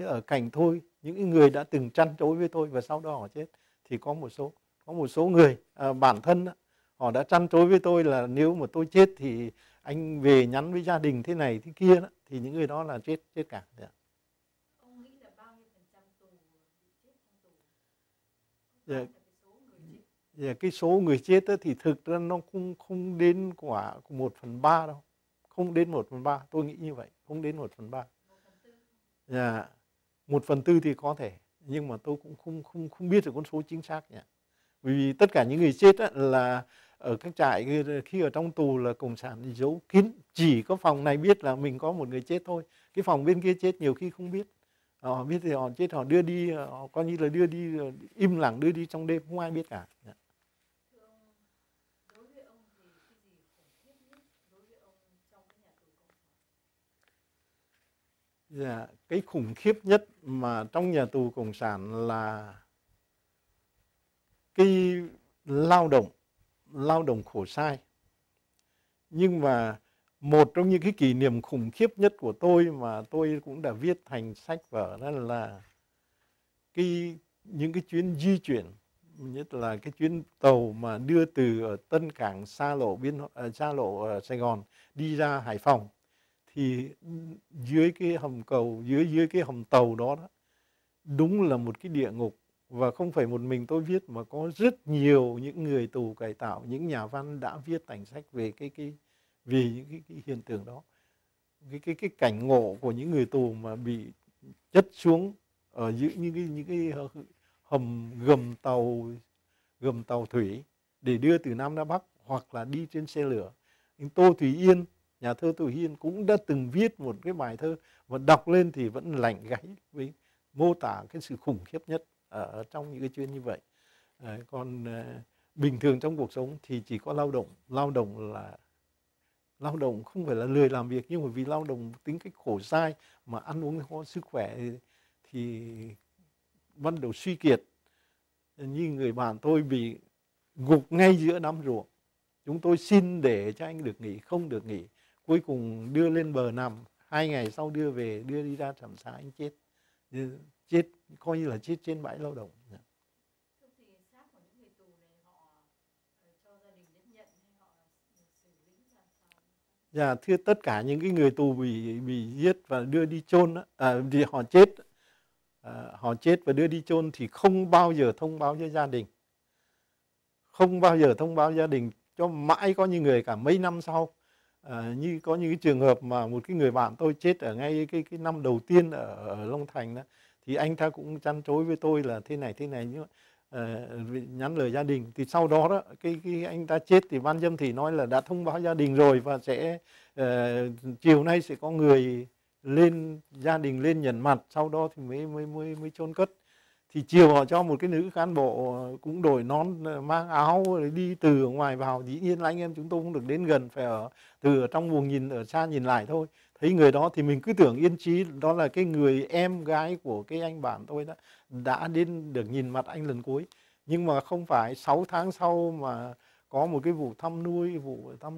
[SPEAKER 2] ở cạnh tôi, những người đã từng chăn trối với tôi và sau đó họ chết. Thì có một số người bản thân họ đã chăn trối với tôi là nếu mà tôi chết thì anh về nhắn với gia đình thế này thế kia đó, thì những người đó là chết cả.
[SPEAKER 1] Ông nghĩ là bao nhiêu % tù bị chết trong tù?
[SPEAKER 2] Cái số người chết đó thì thực ra nó không đến quả 1/3 đâu, không đến 1/3, tôi nghĩ như vậy, không đến 1/3.
[SPEAKER 1] 1/4.
[SPEAKER 2] 1/4 thì có thể, nhưng mà tôi cũng không biết được con số chính xác nhỉ. Vì tất cả những người chết là ở các trại khi ở trong tù là cộng sản giấu kín, chỉ có phòng này biết là mình có một người chết thôi, cái phòng bên kia chết nhiều khi không biết. Họ biết thì họ chết, họ đưa đi, họ coi như là đưa đi im lặng, đưa đi trong đêm, không ai biết cả.
[SPEAKER 1] Thưa ông, đối với ông thì cái gì khủng khiếp nhất đối với ông trong cái nhà tù cộng sản?
[SPEAKER 2] Cái khủng khiếp nhất mà trong nhà tù cộng sản là cái lao động khổ sai. Nhưng mà một trong những cái kỷ niệm khủng khiếp nhất của tôi mà tôi cũng đã viết thành sách vở đó là những cái chuyến di chuyển, nhất là cái chuyến tàu mà đưa từ Tân Cảng xa lộ Sài Gòn đi ra Hải Phòng. Thì dưới cái hầm cầu, dưới cái hầm tàu đó, đúng là một cái địa ngục. Và không phải một mình tôi viết mà có rất nhiều những người tù cải tạo, những nhà văn đã viết thành sách về vì những cái hiện tượng đó. Cái cảnh ngộ của những người tù mà bị chất xuống ở giữa những cái hầm gầm tàu thủy để đưa từ Nam ra Bắc, hoặc là đi trên xe lửa. Tô Thủy Yên, nhà thơ Tô Thủy Yên cũng đã từng viết một cái bài thơ và đọc lên thì vẫn lạnh gáy, với mô tả cái sự khủng khiếp nhất ở trong những cái chuyến như vậy. Còn bình thường trong cuộc sống thì chỉ có lao động không phải là lười làm việc, nhưng mà vì lao động tính cách khổ sai mà ăn uống không có sức khỏe thì bắt đầu suy kiệt. Như người bạn tôi bị gục ngay giữa đám ruộng, chúng tôi xin để cho anh được nghỉ, không được nghỉ, cuối cùng đưa lên bờ nằm, 2 ngày sau đưa đi ra trạm xá, anh chết coi như là chết trên bãi lao động.
[SPEAKER 1] Thì xác của những người tù này họ cho gia đình đến nhận hay họ xử lý ra sao?
[SPEAKER 2] Thưa, tất cả những cái người tù bị giết và đưa đi chôn thì họ chết và đưa đi chôn thì không bao giờ thông báo cho gia đình. Không bao giờ thông báo gia đình. cho mãi, có những người cả mấy năm sau. Như có những cái trường hợp mà một cái người bạn tôi chết ở ngay cái năm đầu tiên ở Long Thành đó, thì anh ta cũng chăn chối với tôi là thế này nhưng nhắn lời gia đình. Thì sau đó đó cái anh ta chết thì ban Dâm Thị nói là đã thông báo gia đình rồi, và sẽ chiều nay sẽ có người lên, gia đình lên nhận mặt, sau đó thì mới chôn cất. Thì chiều họ cho một cái nữ cán bộ cũng đổi nón, mang áo đi từ ở ngoài vào. Dĩ nhiên là anh em chúng tôi không được đến gần, phải từ ở trong buồng nhìn, ở xa nhìn lại thôi. Thấy người đó thì mình cứ tưởng yên chí đó là cái người em gái của cái anh bạn tôi đó, đã đến được nhìn mặt anh lần cuối. Nhưng mà không phải, 6 tháng sau mà có một cái vụ thăm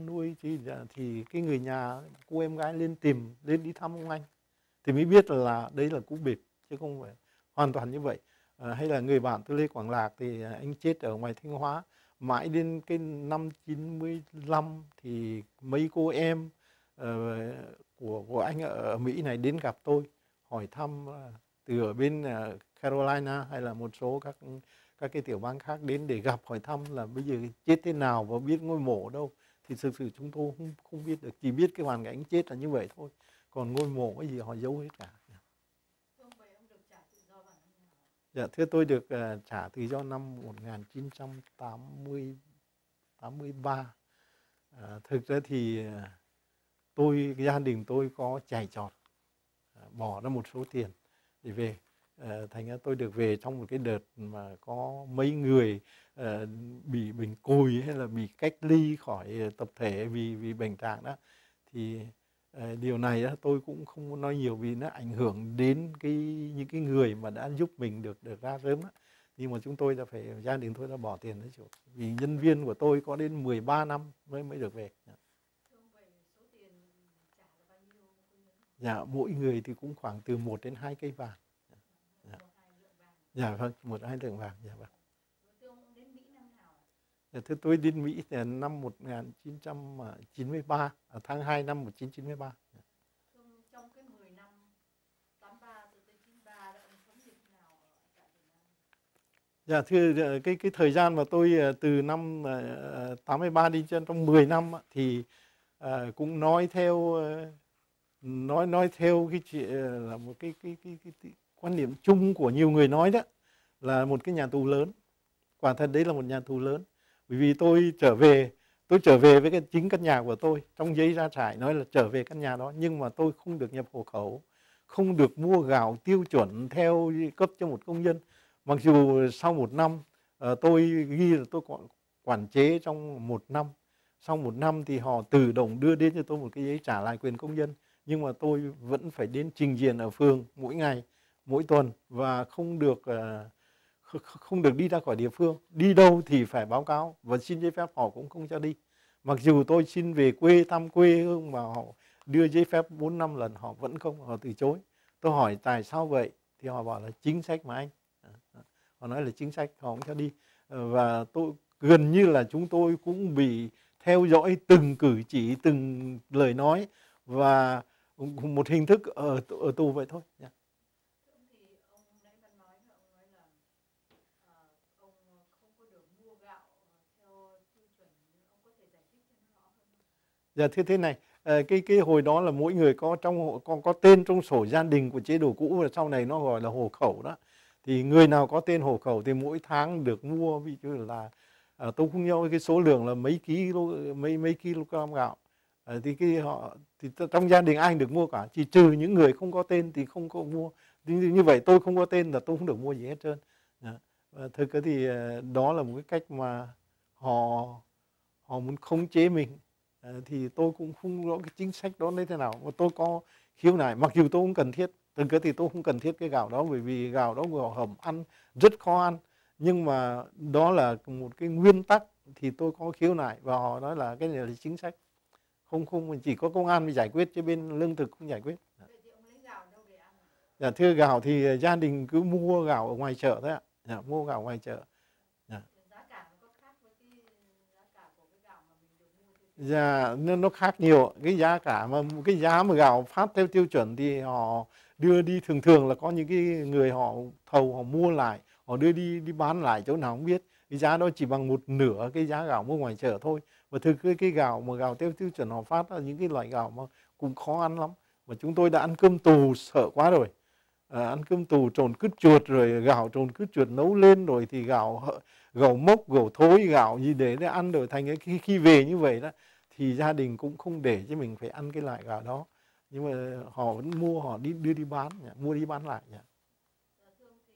[SPEAKER 2] nuôi thì cái người nhà cô em gái lên đi thăm ông anh, thì mới biết là đấy là cú bịp, chứ không phải hoàn toàn như vậy. Hay là người bạn tôi Lê Quảng Lạc thì anh chết ở ngoài Thanh Hóa. Mãi đến cái năm 95 thì mấy cô em của anh ở Mỹ này đến gặp tôi, hỏi thăm từ ở bên Carolina hay là một số các cái tiểu bang khác đến để gặp, hỏi thăm là bây giờ chết thế nào và biết ngôi mộ ở đâu. Thì thực sự chúng tôi không biết được, chỉ biết cái hoàn cảnh chết là như vậy thôi, còn ngôi mộ cái gì họ giấu hết cả. Dạ, thưa tôi được trả tự do năm 1983. Thực ra thì gia đình tôi có chạy trọt, bỏ ra một số tiền để về. Thành ra tôi được về trong một cái đợt mà có mấy người bị bệnh cùi hay là bị cách ly khỏi tập thể vì bệnh trạng đó. Thì điều này tôi cũng không muốn nói nhiều vì nó ảnh hưởng đến những cái người mà đã giúp mình được ra sớm đó. Nhưng mà chúng tôi gia đình tôi đã bỏ tiền đấy chứ. Vì nhân viên của tôi có đến 13 năm mới được về. Dạ, mỗi người thì cũng khoảng từ 1 đến 2 cây vàng. Dạ vâng, 1-2 lượng vàng. Dạ vâng. Thưa tôi đến Mỹ từ năm 1993, ở tháng 2 năm 1993.
[SPEAKER 1] Trong cái 10 năm 83 tới 93 đó, ông sống như thế nào tại Việt Nam?
[SPEAKER 2] Dạ thưa, cái thời gian mà tôi từ năm 83 đi trong 10 năm thì cũng nói theo cái chuyện là một cái quan điểm chung của nhiều người nói đó, là một cái nhà tù lớn. Quả thật đấy là một nhà tù lớn. Bởi vì tôi trở về với chính căn nhà của tôi, trong giấy ra trại nói là trở về căn nhà đó, nhưng mà tôi không được nhập hộ khẩu, không được mua gạo tiêu chuẩn theo cấp cho một công dân. Mặc dù sau 1 năm tôi ghi là tôi quản chế trong 1 năm. Sau 1 năm thì họ tự động đưa đến cho tôi một cái giấy trả lại quyền công dân. Nhưng mà tôi vẫn phải đến trình diện ở phường mỗi ngày, mỗi tuần, và không được đi ra khỏi địa phương. Đi đâu thì phải báo cáo, và xin giấy phép họ cũng không cho đi. Mặc dù tôi xin về quê thăm quê hương mà họ đưa giấy phép 4-5 lần họ vẫn không, họ từ chối. Tôi hỏi tại sao vậy thì họ bảo là chính sách mà anh. Họ nói là chính sách, họ không cho đi. Và gần như là chúng tôi cũng bị theo dõi từng cử chỉ, từng lời nói, và một hình thức ở tù vậy thôi. Yeah. Dạ thưa thế này, cái hồi đó là mỗi người có tên trong sổ gia đình của chế độ cũ, và sau này nó gọi là hộ khẩu đó. Thì người nào có tên hộ khẩu thì mỗi tháng được mua, ví dụ là tôi không nhớ cái số lượng là mấy kg gạo. Thì trong gia đình ai được mua cả, chỉ trừ những người không có tên thì không có mua. Như vậy tôi không có tên là tôi không được mua gì hết trơn. Thực ra thì đó là một cái cách mà họ muốn khống chế mình. Thì tôi cũng không rõ cái chính sách đó như thế nào, mà tôi có khiếu nại, mặc dù tôi không cần thiết. Thực ra thì tôi không cần thiết cái gạo đó, bởi vì gạo đó của hầm ăn rất khó ăn, nhưng mà đó là một cái nguyên tắc thì tôi có khiếu nại, và họ nói là cái này là chính sách, không chỉ có công an mới giải quyết, chứ bên lương thực không giải quyết. Dạ, thưa, gạo thì gia đình cứ mua gạo ở ngoài chợ thôi ạ. Dạ, mua gạo ngoài chợ. Dạ, nó khác nhiều. Cái giá mà gạo phát theo tiêu chuẩn thì họ đưa đi, thường là có những cái người họ thầu, họ mua lại, họ đưa đi bán lại chỗ nào không biết. Cái giá đó chỉ bằng 1/2 cái giá gạo mua ngoài chợ thôi. Và thực cái gạo mà gạo theo tiêu chuẩn Hòa Phát là những cái loại gạo mà cũng khó ăn lắm, mà chúng tôi đã ăn cơm tù sợ quá rồi. Ăn cơm tù trộn cứt chuột, rồi gạo trộn cứt chuột nấu lên, rồi thì gạo mốc, gạo thối, gạo gì để ăn, rồi thành khi về như vậy đó thì gia đình cũng không để cho mình phải ăn cái loại gạo đó, nhưng mà họ vẫn mua, họ đưa đi bán, mua đi bán lại.
[SPEAKER 1] Thưa ông, thì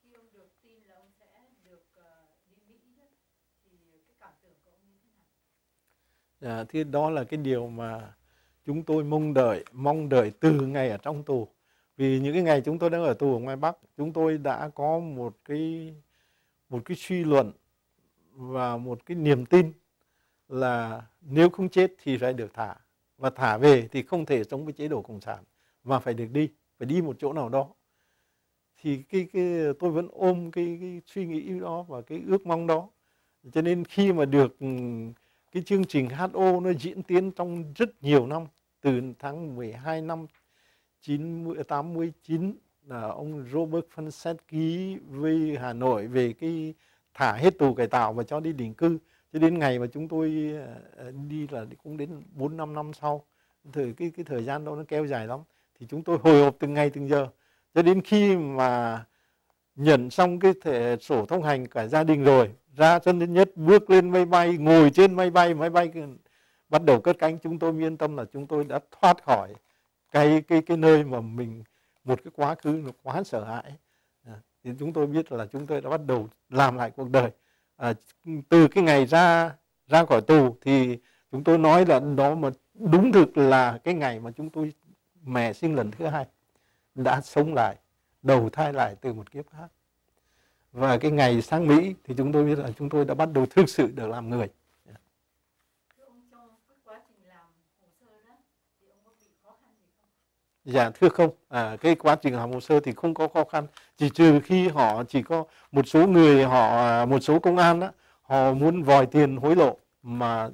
[SPEAKER 1] khi ông được tin là ông sẽ được đi Mỹ đó, thì cái cảm tưởng của ông như thế nào?
[SPEAKER 2] Thì đó là cái điều mà chúng tôi mong đợi từ ngày ở trong tù. Vì những cái ngày chúng tôi đang ở tù ở ngoài Bắc, chúng tôi đã có một cái suy luận và một cái niềm tin là nếu không chết thì phải được thả, và thả về thì không thể sống với chế độ cộng sản, và phải được phải đi một chỗ nào đó. Thì tôi vẫn ôm cái suy nghĩ đó và cái ước mong đó. Cho nên khi mà được cái chương trình HO nó diễn tiến trong rất nhiều năm, từ tháng 12 năm 89 là ông Robert Fonsette ký với Hà Nội về cái thả hết tù cải tạo và cho đi định cư, cho đến ngày mà chúng tôi đi là cũng đến 4-5 năm sau. Cái thời gian đó nó kéo dài lắm, thì chúng tôi hồi hộp từng ngày từng giờ, cho đến khi mà nhận xong cái sổ thông hành cả gia đình rồi, ra sân Tân Nhất, bước lên máy bay, ngồi trên máy bay bắt đầu cất cánh, chúng tôi yên tâm là chúng tôi đã thoát khỏi cái nơi mà mình, một cái quá khứ nó quá sợ hãi. Thì chúng tôi biết là chúng tôi đã bắt đầu làm lại cuộc đời. Từ cái ngày ra khỏi tù thì chúng tôi nói là đó mà đúng thực là cái ngày mà chúng tôi mẹ sinh lần thứ hai, đã sống lại, đầu thai lại từ một kiếp khác. Và cái ngày sang Mỹ thì chúng tôi biết là chúng tôi đã bắt đầu thực sự được làm người.
[SPEAKER 1] Thưa ông, trong cái quá trình làm hồ sơ đó thì ông có bị khó khăn gì không?
[SPEAKER 2] Dạ thưa không, cái quá trình làm hồ sơ thì không có khó khăn, chỉ trừ khi họ chỉ có một số người, một số công an đó, họ muốn vòi tiền hối lộ mà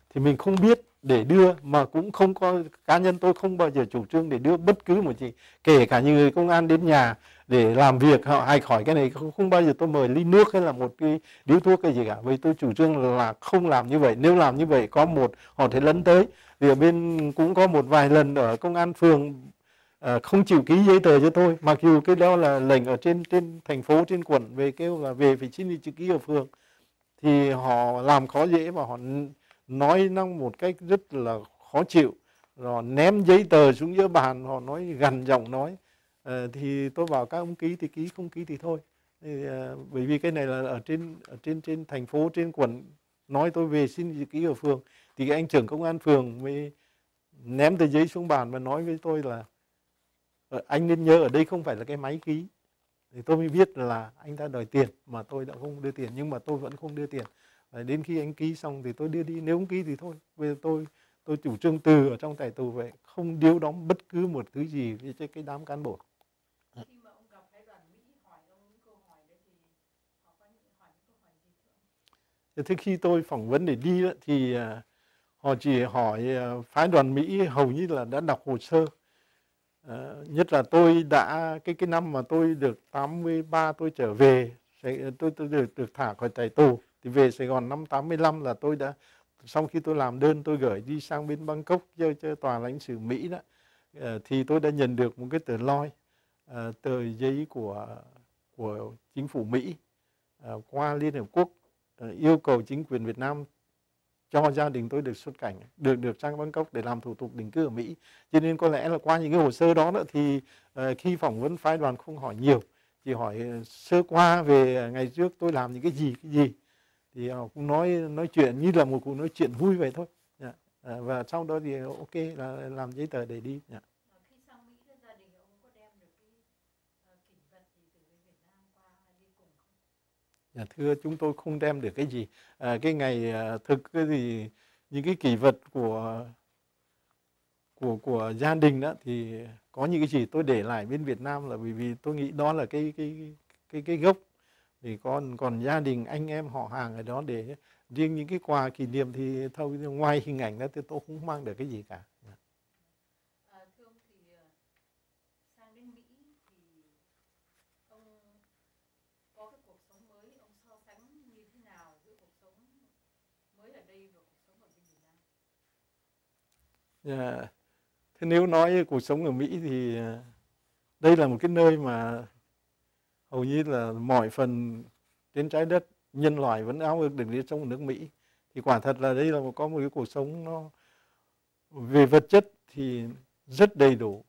[SPEAKER 2] thì mình không biết để đưa, mà cũng không có, cá nhân tôi không bao giờ chủ trương để đưa bất cứ một gì, kể cả những người công an đến nhà để làm việc họ hay khỏi cái này, không bao giờ tôi mời ly nước hay là một cái điếu thuốc cái gì cả, vì tôi chủ trương là không làm như vậy. Nếu làm như vậy có một họ thể lấn tới, vì ở bên cũng có một vài lần ở công an phường không chịu ký giấy tờ cho tôi, mặc dù cái đó là lệnh ở trên thành phố, trên quận về kêu là về phải xin chữ ký ở phường, thì họ làm khó dễ và họ nói năng một cách rất là khó chịu, rồi ném giấy tờ xuống giữa bàn, họ nói gằn giọng nói. Thì tôi bảo các ông ký thì ký, không ký thì thôi. Bởi vì cái này là ở trên thành phố, trên quận nói tôi về xin ký ở phường, thì cái anh trưởng công an phường mới ném tờ giấy xuống bàn và nói với tôi là anh nên nhớ ở đây không phải là cái máy ký. Thì tôi mới biết là anh ta đòi tiền mà tôi đã không đưa tiền, nhưng mà tôi vẫn không đưa tiền. Đến khi anh ký xong thì tôi đưa đi, nếu không ký thì thôi. Bây giờ tôi chủ trương từ ở trong trại tù về không điếu đóng bất cứ một thứ gì với cái đám cán bộ.
[SPEAKER 1] Khi mà ông gặp phái đoàn Mỹ hỏi ông những câu hỏi đấy thì họ có hỏi những câu hỏi gì thưa ông?
[SPEAKER 2] Thế khi tôi phỏng vấn để đi đó, thì họ chỉ hỏi phái đoàn Mỹ hầu như là đã đọc hồ sơ. Nhất là tôi đã cái năm mà tôi được 83 tôi trở về, tôi được thả khỏi trại tù thì về Sài Gòn năm 85 là tôi đã, sau khi tôi làm đơn tôi gửi đi sang bên Bangkok cho tòa lãnh sự Mỹ đó, thì tôi đã nhận được một cái tờ loi, tờ giấy của chính phủ Mỹ qua Liên Hợp Quốc, yêu cầu chính quyền Việt Nam cho gia đình tôi được xuất cảnh, được sang Bangkok để làm thủ tục định cư ở Mỹ. Cho nên có lẽ là qua những cái hồ sơ đó thì khi phỏng vấn phái đoàn không hỏi nhiều, chỉ hỏi sơ qua về ngày trước tôi làm những cái gì, thì họ cũng nói chuyện như là một cuộc nói chuyện vui vậy thôi. Và sau đó thì ok là làm giấy tờ để đi.
[SPEAKER 1] Khi sang Mỹ thì gia đình ông có đem được cái kỷ vật gì từ Việt Nam qua đi cùng không?
[SPEAKER 2] Thưa, chúng tôi không đem được cái gì. Cái ngày thực cái gì, những cái kỷ vật của gia đình đó thì có những cái gì tôi để lại bên Việt Nam là bởi vì tôi nghĩ đó là cái gốc. Thì còn gia đình anh em họ hàng ở đó, để riêng những cái quà kỷ niệm thì thôi, ngoài hình ảnh đó thì tôi không mang được cái gì cả.
[SPEAKER 1] Thưa ông, thì sang đến Mỹ thì ông có cái cuộc sống mới, ông so sánh như thế nào giữa cuộc sống mới ở đây và cuộc sống
[SPEAKER 2] Dạ. Thế nếu nói cuộc sống ở Mỹ thì đây là một cái nơi mà hầu như là mọi phần trên trái đất nhân loại vẫn ao ước được đến sống ở nước Mỹ. Thì quả thật là đây là có một cái cuộc sống nó về vật chất thì rất đầy đủ,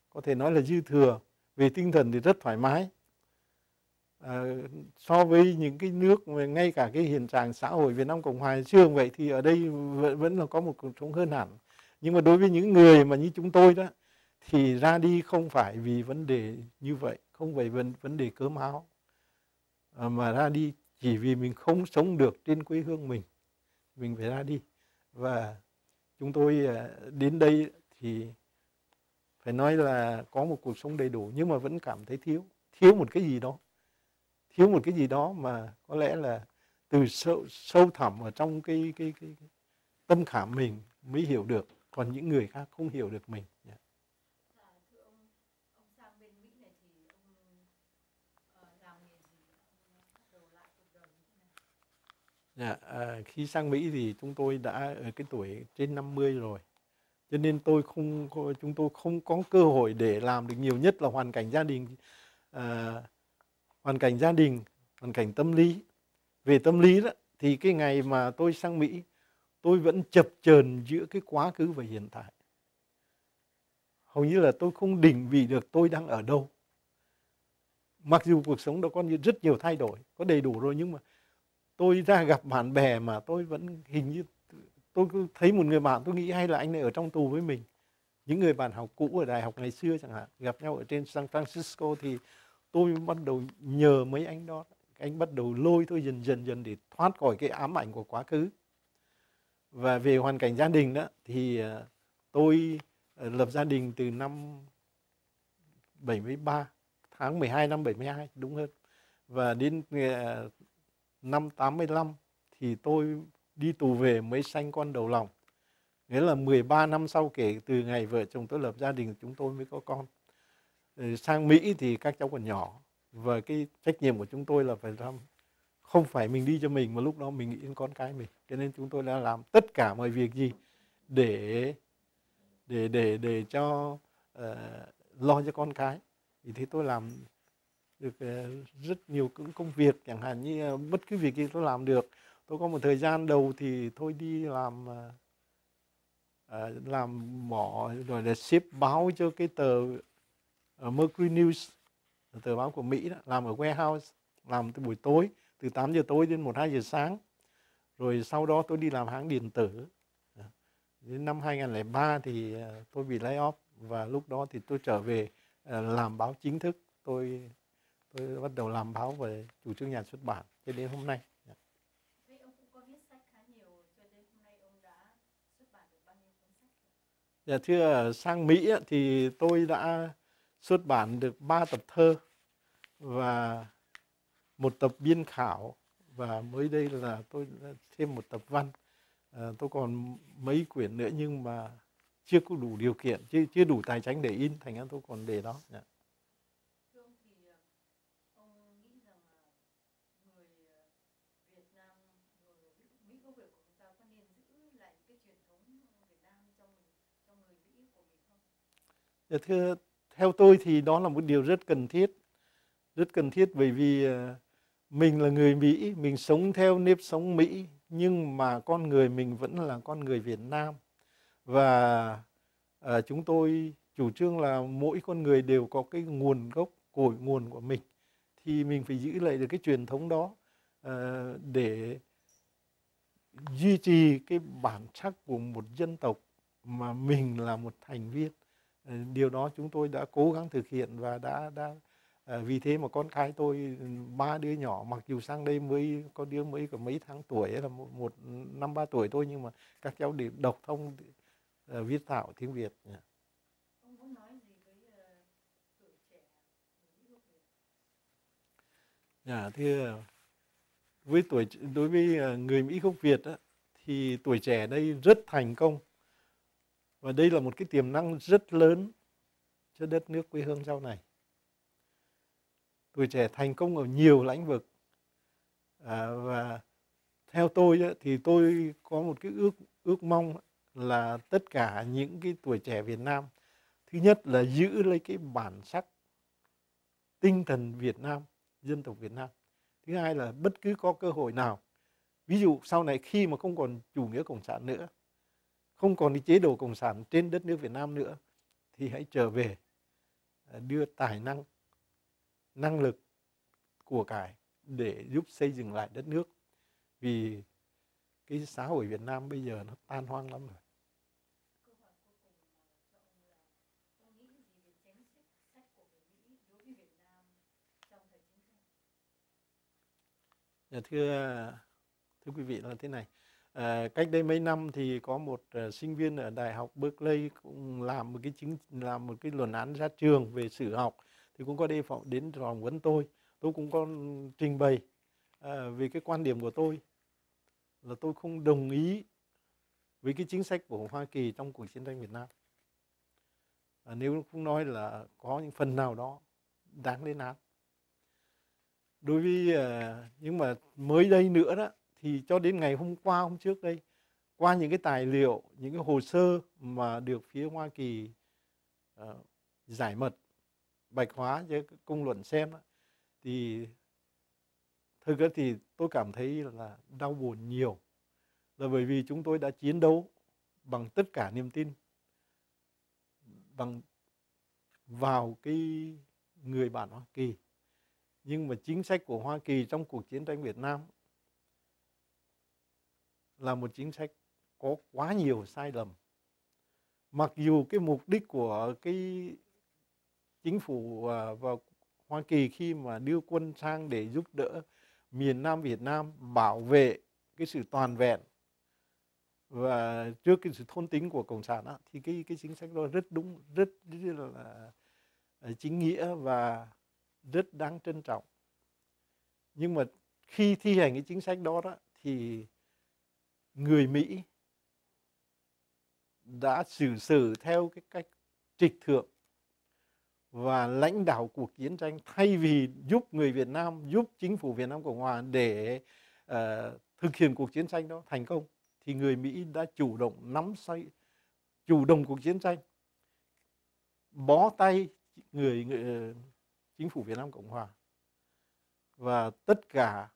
[SPEAKER 2] có thể nói là dư thừa, về tinh thần thì rất thoải mái. So với những cái nước mà ngay cả cái hiện trạng xã hội Việt Nam Cộng Hòa xưa vậy thì ở đây vẫn là có một cuộc sống hơn hẳn. Nhưng mà đối với những người mà như chúng tôi đó thì ra đi không phải vì vấn đề như vậy, không phải vấn đề cơm áo, mà ra đi chỉ vì mình không sống được trên quê hương mình phải ra đi. Và chúng tôi đến đây thì phải nói là có một cuộc sống đầy đủ, nhưng mà vẫn cảm thấy thiếu một cái gì đó, thiếu một cái gì đó mà có lẽ là từ sâu thẳm ở trong cái tâm khảm mình mới hiểu được, còn những người khác không hiểu được mình.
[SPEAKER 1] Thưa ông sang bên Mỹ này thì ông làm nghề gì? Ông bắt đầu lại cuộc đời như thế nào?
[SPEAKER 2] Khi sang Mỹ thì chúng tôi đã ở cái tuổi trên 50 rồi, cho nên chúng tôi không có cơ hội để làm được nhiều, nhất là hoàn cảnh gia đình, hoàn cảnh tâm lý. Về tâm lý đó thì cái ngày mà tôi sang Mỹ, tôi vẫn chập chờn giữa cái quá khứ và hiện tại. Hầu như là tôi không định vị được tôi đang ở đâu. Mặc dù cuộc sống đó có rất nhiều thay đổi, có đầy đủ rồi, nhưng mà tôi ra gặp bạn bè mà tôi vẫn hình như tôi cứ thấy một người bạn, tôi nghĩ hay là anh này ở trong tù với mình. Những người bạn học cũ ở đại học ngày xưa chẳng hạn, gặp nhau ở trên San Francisco thì tôi bắt đầu nhờ mấy anh đó, anh bắt đầu lôi tôi dần để thoát khỏi cái ám ảnh của quá khứ. Và về hoàn cảnh gia đình đó thì tôi lập gia đình từ năm 73, tháng 12 năm 72 đúng hơn. Và đến năm 85 thì tôi đi tù về mới sanh con đầu lòng. Nghĩa là 13 năm sau kể từ ngày vợ chồng tôi lập gia đình chúng tôi mới có con. Sang Mỹ thì các cháu còn nhỏ, và cái trách nhiệm của chúng tôi là phải làm, không phải mình đi cho mình mà lúc đó mình nghĩ đến con cái mình. Cho nên chúng tôi đã làm tất cả mọi việc gì để cho lo cho con cái. Thì tôi làm được rất nhiều công việc, chẳng hạn như bất cứ việc gì tôi làm được. Tôi có một thời gian đầu thì tôi đi làm mỏ rồi là ship báo cho cái tờ Mercury News, tờ báo của Mỹ đó, làm ở warehouse, làm từ buổi tối, từ 8 giờ tối đến 1-2 giờ sáng. Rồi sau đó tôi đi làm hãng điện tử. Đến năm 2003 thì tôi bị lay off, và lúc đó thì tôi trở về làm báo chính thức. Tôi bắt đầu làm báo về chủ trương nhà xuất bản cho đến hôm nay.
[SPEAKER 1] Thế ông cũng có viết sách khá nhiều, cho đến hôm nay ông đã xuất bản được bao nhiêu cuốn sách?
[SPEAKER 2] Dạ thưa, sang Mỹ thì tôi đã xuất bản được 3 tập thơ và 1 tập biên khảo, và mới đây là tôi thêm 1 tập văn. Tôi còn mấy quyển nữa nhưng mà chưa có đủ điều kiện, chưa đủ tài chính để in, thành ra tôi còn để đó. Dạ.
[SPEAKER 1] Thưa ông thì ông nghĩ rằng người Việt Nam, người Mỹ gốc Việt của chúng ta có nên giữ lại cái truyền thống Việt Nam trong người Mỹ của mình không?
[SPEAKER 2] Dạ thưa, theo tôi thì đó là một điều rất cần thiết, bởi vì mình là người Mỹ, mình sống theo nếp sống Mỹ, nhưng mà con người mình vẫn là con người Việt Nam. Và chúng tôi chủ trương là mỗi con người đều có cái nguồn gốc, cội nguồn của mình, thì mình phải giữ lại được cái truyền thống đó để duy trì cái bản sắc của một dân tộc mà mình là một thành viên. Điều đó chúng tôi đã cố gắng thực hiện, và đã vì thế mà con cái tôi 3 đứa nhỏ, mặc dù sang đây mới có đứa mới có mấy tháng tuổi, là một năm 3 tuổi thôi, nhưng mà các cháu đều đọc thông viết thạo tiếng Việt.
[SPEAKER 1] Ông muốn nói gì với tuổi trẻ người Mỹ gốc Việt?
[SPEAKER 2] Dạ thưa, đối với người Mỹ gốc Việt á, thì tuổi trẻ đây rất thành công, và đây là một cái tiềm năng rất lớn cho đất nước quê hương sau này. Tuổi trẻ thành công ở nhiều lĩnh vực, và theo tôi á, thì tôi có một cái ước mong là tất cả những cái tuổi trẻ Việt Nam, thứ nhất là giữ lấy cái bản sắc tinh thần Việt Nam, dân tộc Việt Nam. Thứ hai là bất cứ có cơ hội nào, ví dụ sau này khi mà không còn chủ nghĩa cộng sản nữa, không còn cái chế độ cộng sản trên đất nước Việt Nam nữa, thì hãy trở về đưa tài năng, năng lực, của cải để giúp xây dựng lại đất nước. Vì cái xã hội Việt Nam bây giờ nó tan hoang lắm rồi.
[SPEAKER 1] Câu hỏi cuối cùng cho ông là ông nghĩ gì về chính sách của người Mỹ đối với Việt Nam trong thời chiến tranh?
[SPEAKER 2] Thưa quý vị là thế này. Cách đây mấy năm thì có một sinh viên ở Đại học Berkeley cũng làm một cái luận án ra trường về sử học, thì cũng có đến phỏng vấn tôi cũng có trình bày về cái quan điểm của tôi là tôi không đồng ý với cái chính sách của Hoa Kỳ trong cuộc chiến tranh Việt Nam. Nếu không nói là có những phần nào đó đáng lên án. Đối với nhưng mà mới đây nữa đó, thì cho đến ngày hôm qua, hôm trước đây, qua những cái tài liệu, những cái hồ sơ mà được phía Hoa Kỳ giải mật, bạch hóa cho công luận xem đó, thì thực ra thì tôi cảm thấy là đau buồn nhiều, là bởi vì chúng tôi đã chiến đấu bằng tất cả niềm tin vào cái người bạn Hoa Kỳ. Nhưng mà chính sách của Hoa Kỳ trong cuộc chiến tranh Việt Nam là một chính sách có quá nhiều sai lầm. Mặc dù cái mục đích của cái chính phủ và Hoa Kỳ khi mà đưa quân sang để giúp đỡ miền Nam Việt Nam bảo vệ cái sự toàn vẹn và trước cái sự thôn tính của Cộng sản đó, thì cái chính sách đó rất đúng, rất là chính nghĩa và rất đáng trân trọng. Nhưng mà khi thi hành cái chính sách đó thì người Mỹ đã xử sự theo cái cách trịch thượng và lãnh đạo cuộc chiến tranh, thay vì giúp người Việt Nam, giúp chính phủ Việt Nam Cộng Hòa để thực hiện cuộc chiến tranh đó thành công, thì người Mỹ đã chủ động cuộc chiến tranh, bó tay chính phủ Việt Nam Cộng Hòa, và tất cả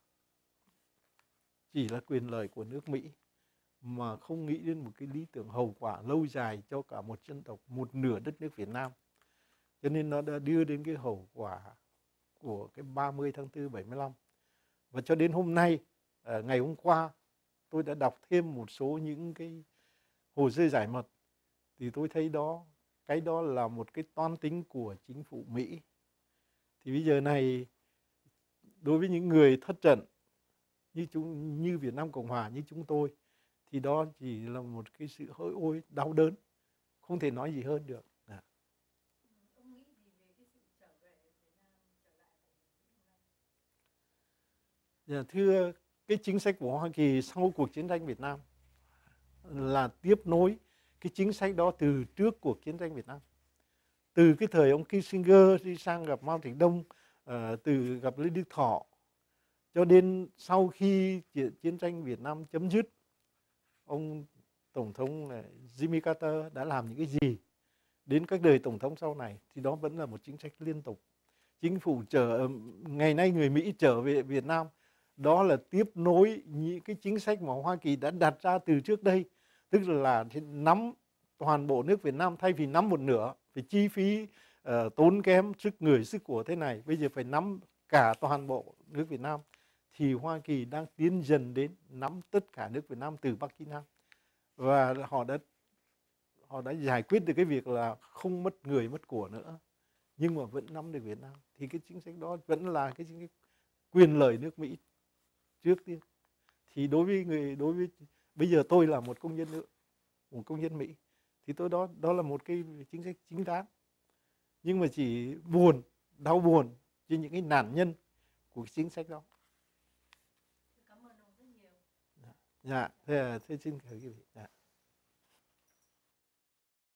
[SPEAKER 2] chỉ là quyền lợi của nước Mỹ mà không nghĩ đến một cái lý tưởng hậu quả lâu dài cho cả một dân tộc, một nửa đất nước Việt Nam. Cho nên nó đã đưa đến cái hậu quả của cái 30 tháng 4 75. Và cho đến hôm nay, ngày hôm qua, tôi đã đọc thêm một số những cái hồ sơ giải mật, thì tôi thấy cái đó là một cái toan tính của chính phủ Mỹ. Thì bây giờ này, đối với những người thất trận như Việt Nam Cộng Hòa, như chúng tôi, thì đó chỉ là một cái sự hỡi ôi, đau đớn, không thể nói gì hơn được.
[SPEAKER 1] Ông nghĩ gì về cái sự trở về Việt Nam, trở lại của Mỹ hôm nay?
[SPEAKER 2] Thưa, cái chính sách của Hoa Kỳ sau cuộc chiến tranh Việt Nam là tiếp nối cái chính sách đó từ trước cuộc chiến tranh Việt Nam. Từ cái thời ông Kissinger đi sang gặp Mao Trạch Đông, từ gặp Lê Đức Thọ, cho đến sau khi chiến tranh Việt Nam chấm dứt, ông Tổng thống Jimmy Carter đã làm những cái gì, đến các đời Tổng thống sau này, thì đó vẫn là một chính sách liên tục. Chính phủ ngày nay người Mỹ trở về Việt Nam, đó là tiếp nối những cái chính sách mà Hoa Kỳ đã đặt ra từ trước đây, tức là nắm toàn bộ nước Việt Nam, thay vì nắm một nửa, phải chi phí tốn kém sức người sức của thế này, bây giờ phải nắm cả toàn bộ nước Việt Nam. Thì Hoa Kỳ đang tiến dần đến nắm tất cả nước Việt Nam từ Bắc chí Nam, và họ đã giải quyết được cái việc là không mất người mất của nữa, nhưng mà vẫn nắm được Việt Nam. Thì cái chính sách đó vẫn là cái chính sách quyền lợi nước Mỹ trước tiên. Thì đối với bây giờ tôi là một công dân Mỹ, thì đó là một cái chính sách chính đáng. Nhưng mà chỉ đau buồn cho những cái nạn nhân của cái chính sách đó.
[SPEAKER 1] Cảm ơn ông rất nhiều.
[SPEAKER 2] Dạ, thế xin thưa quý vị. Dạ.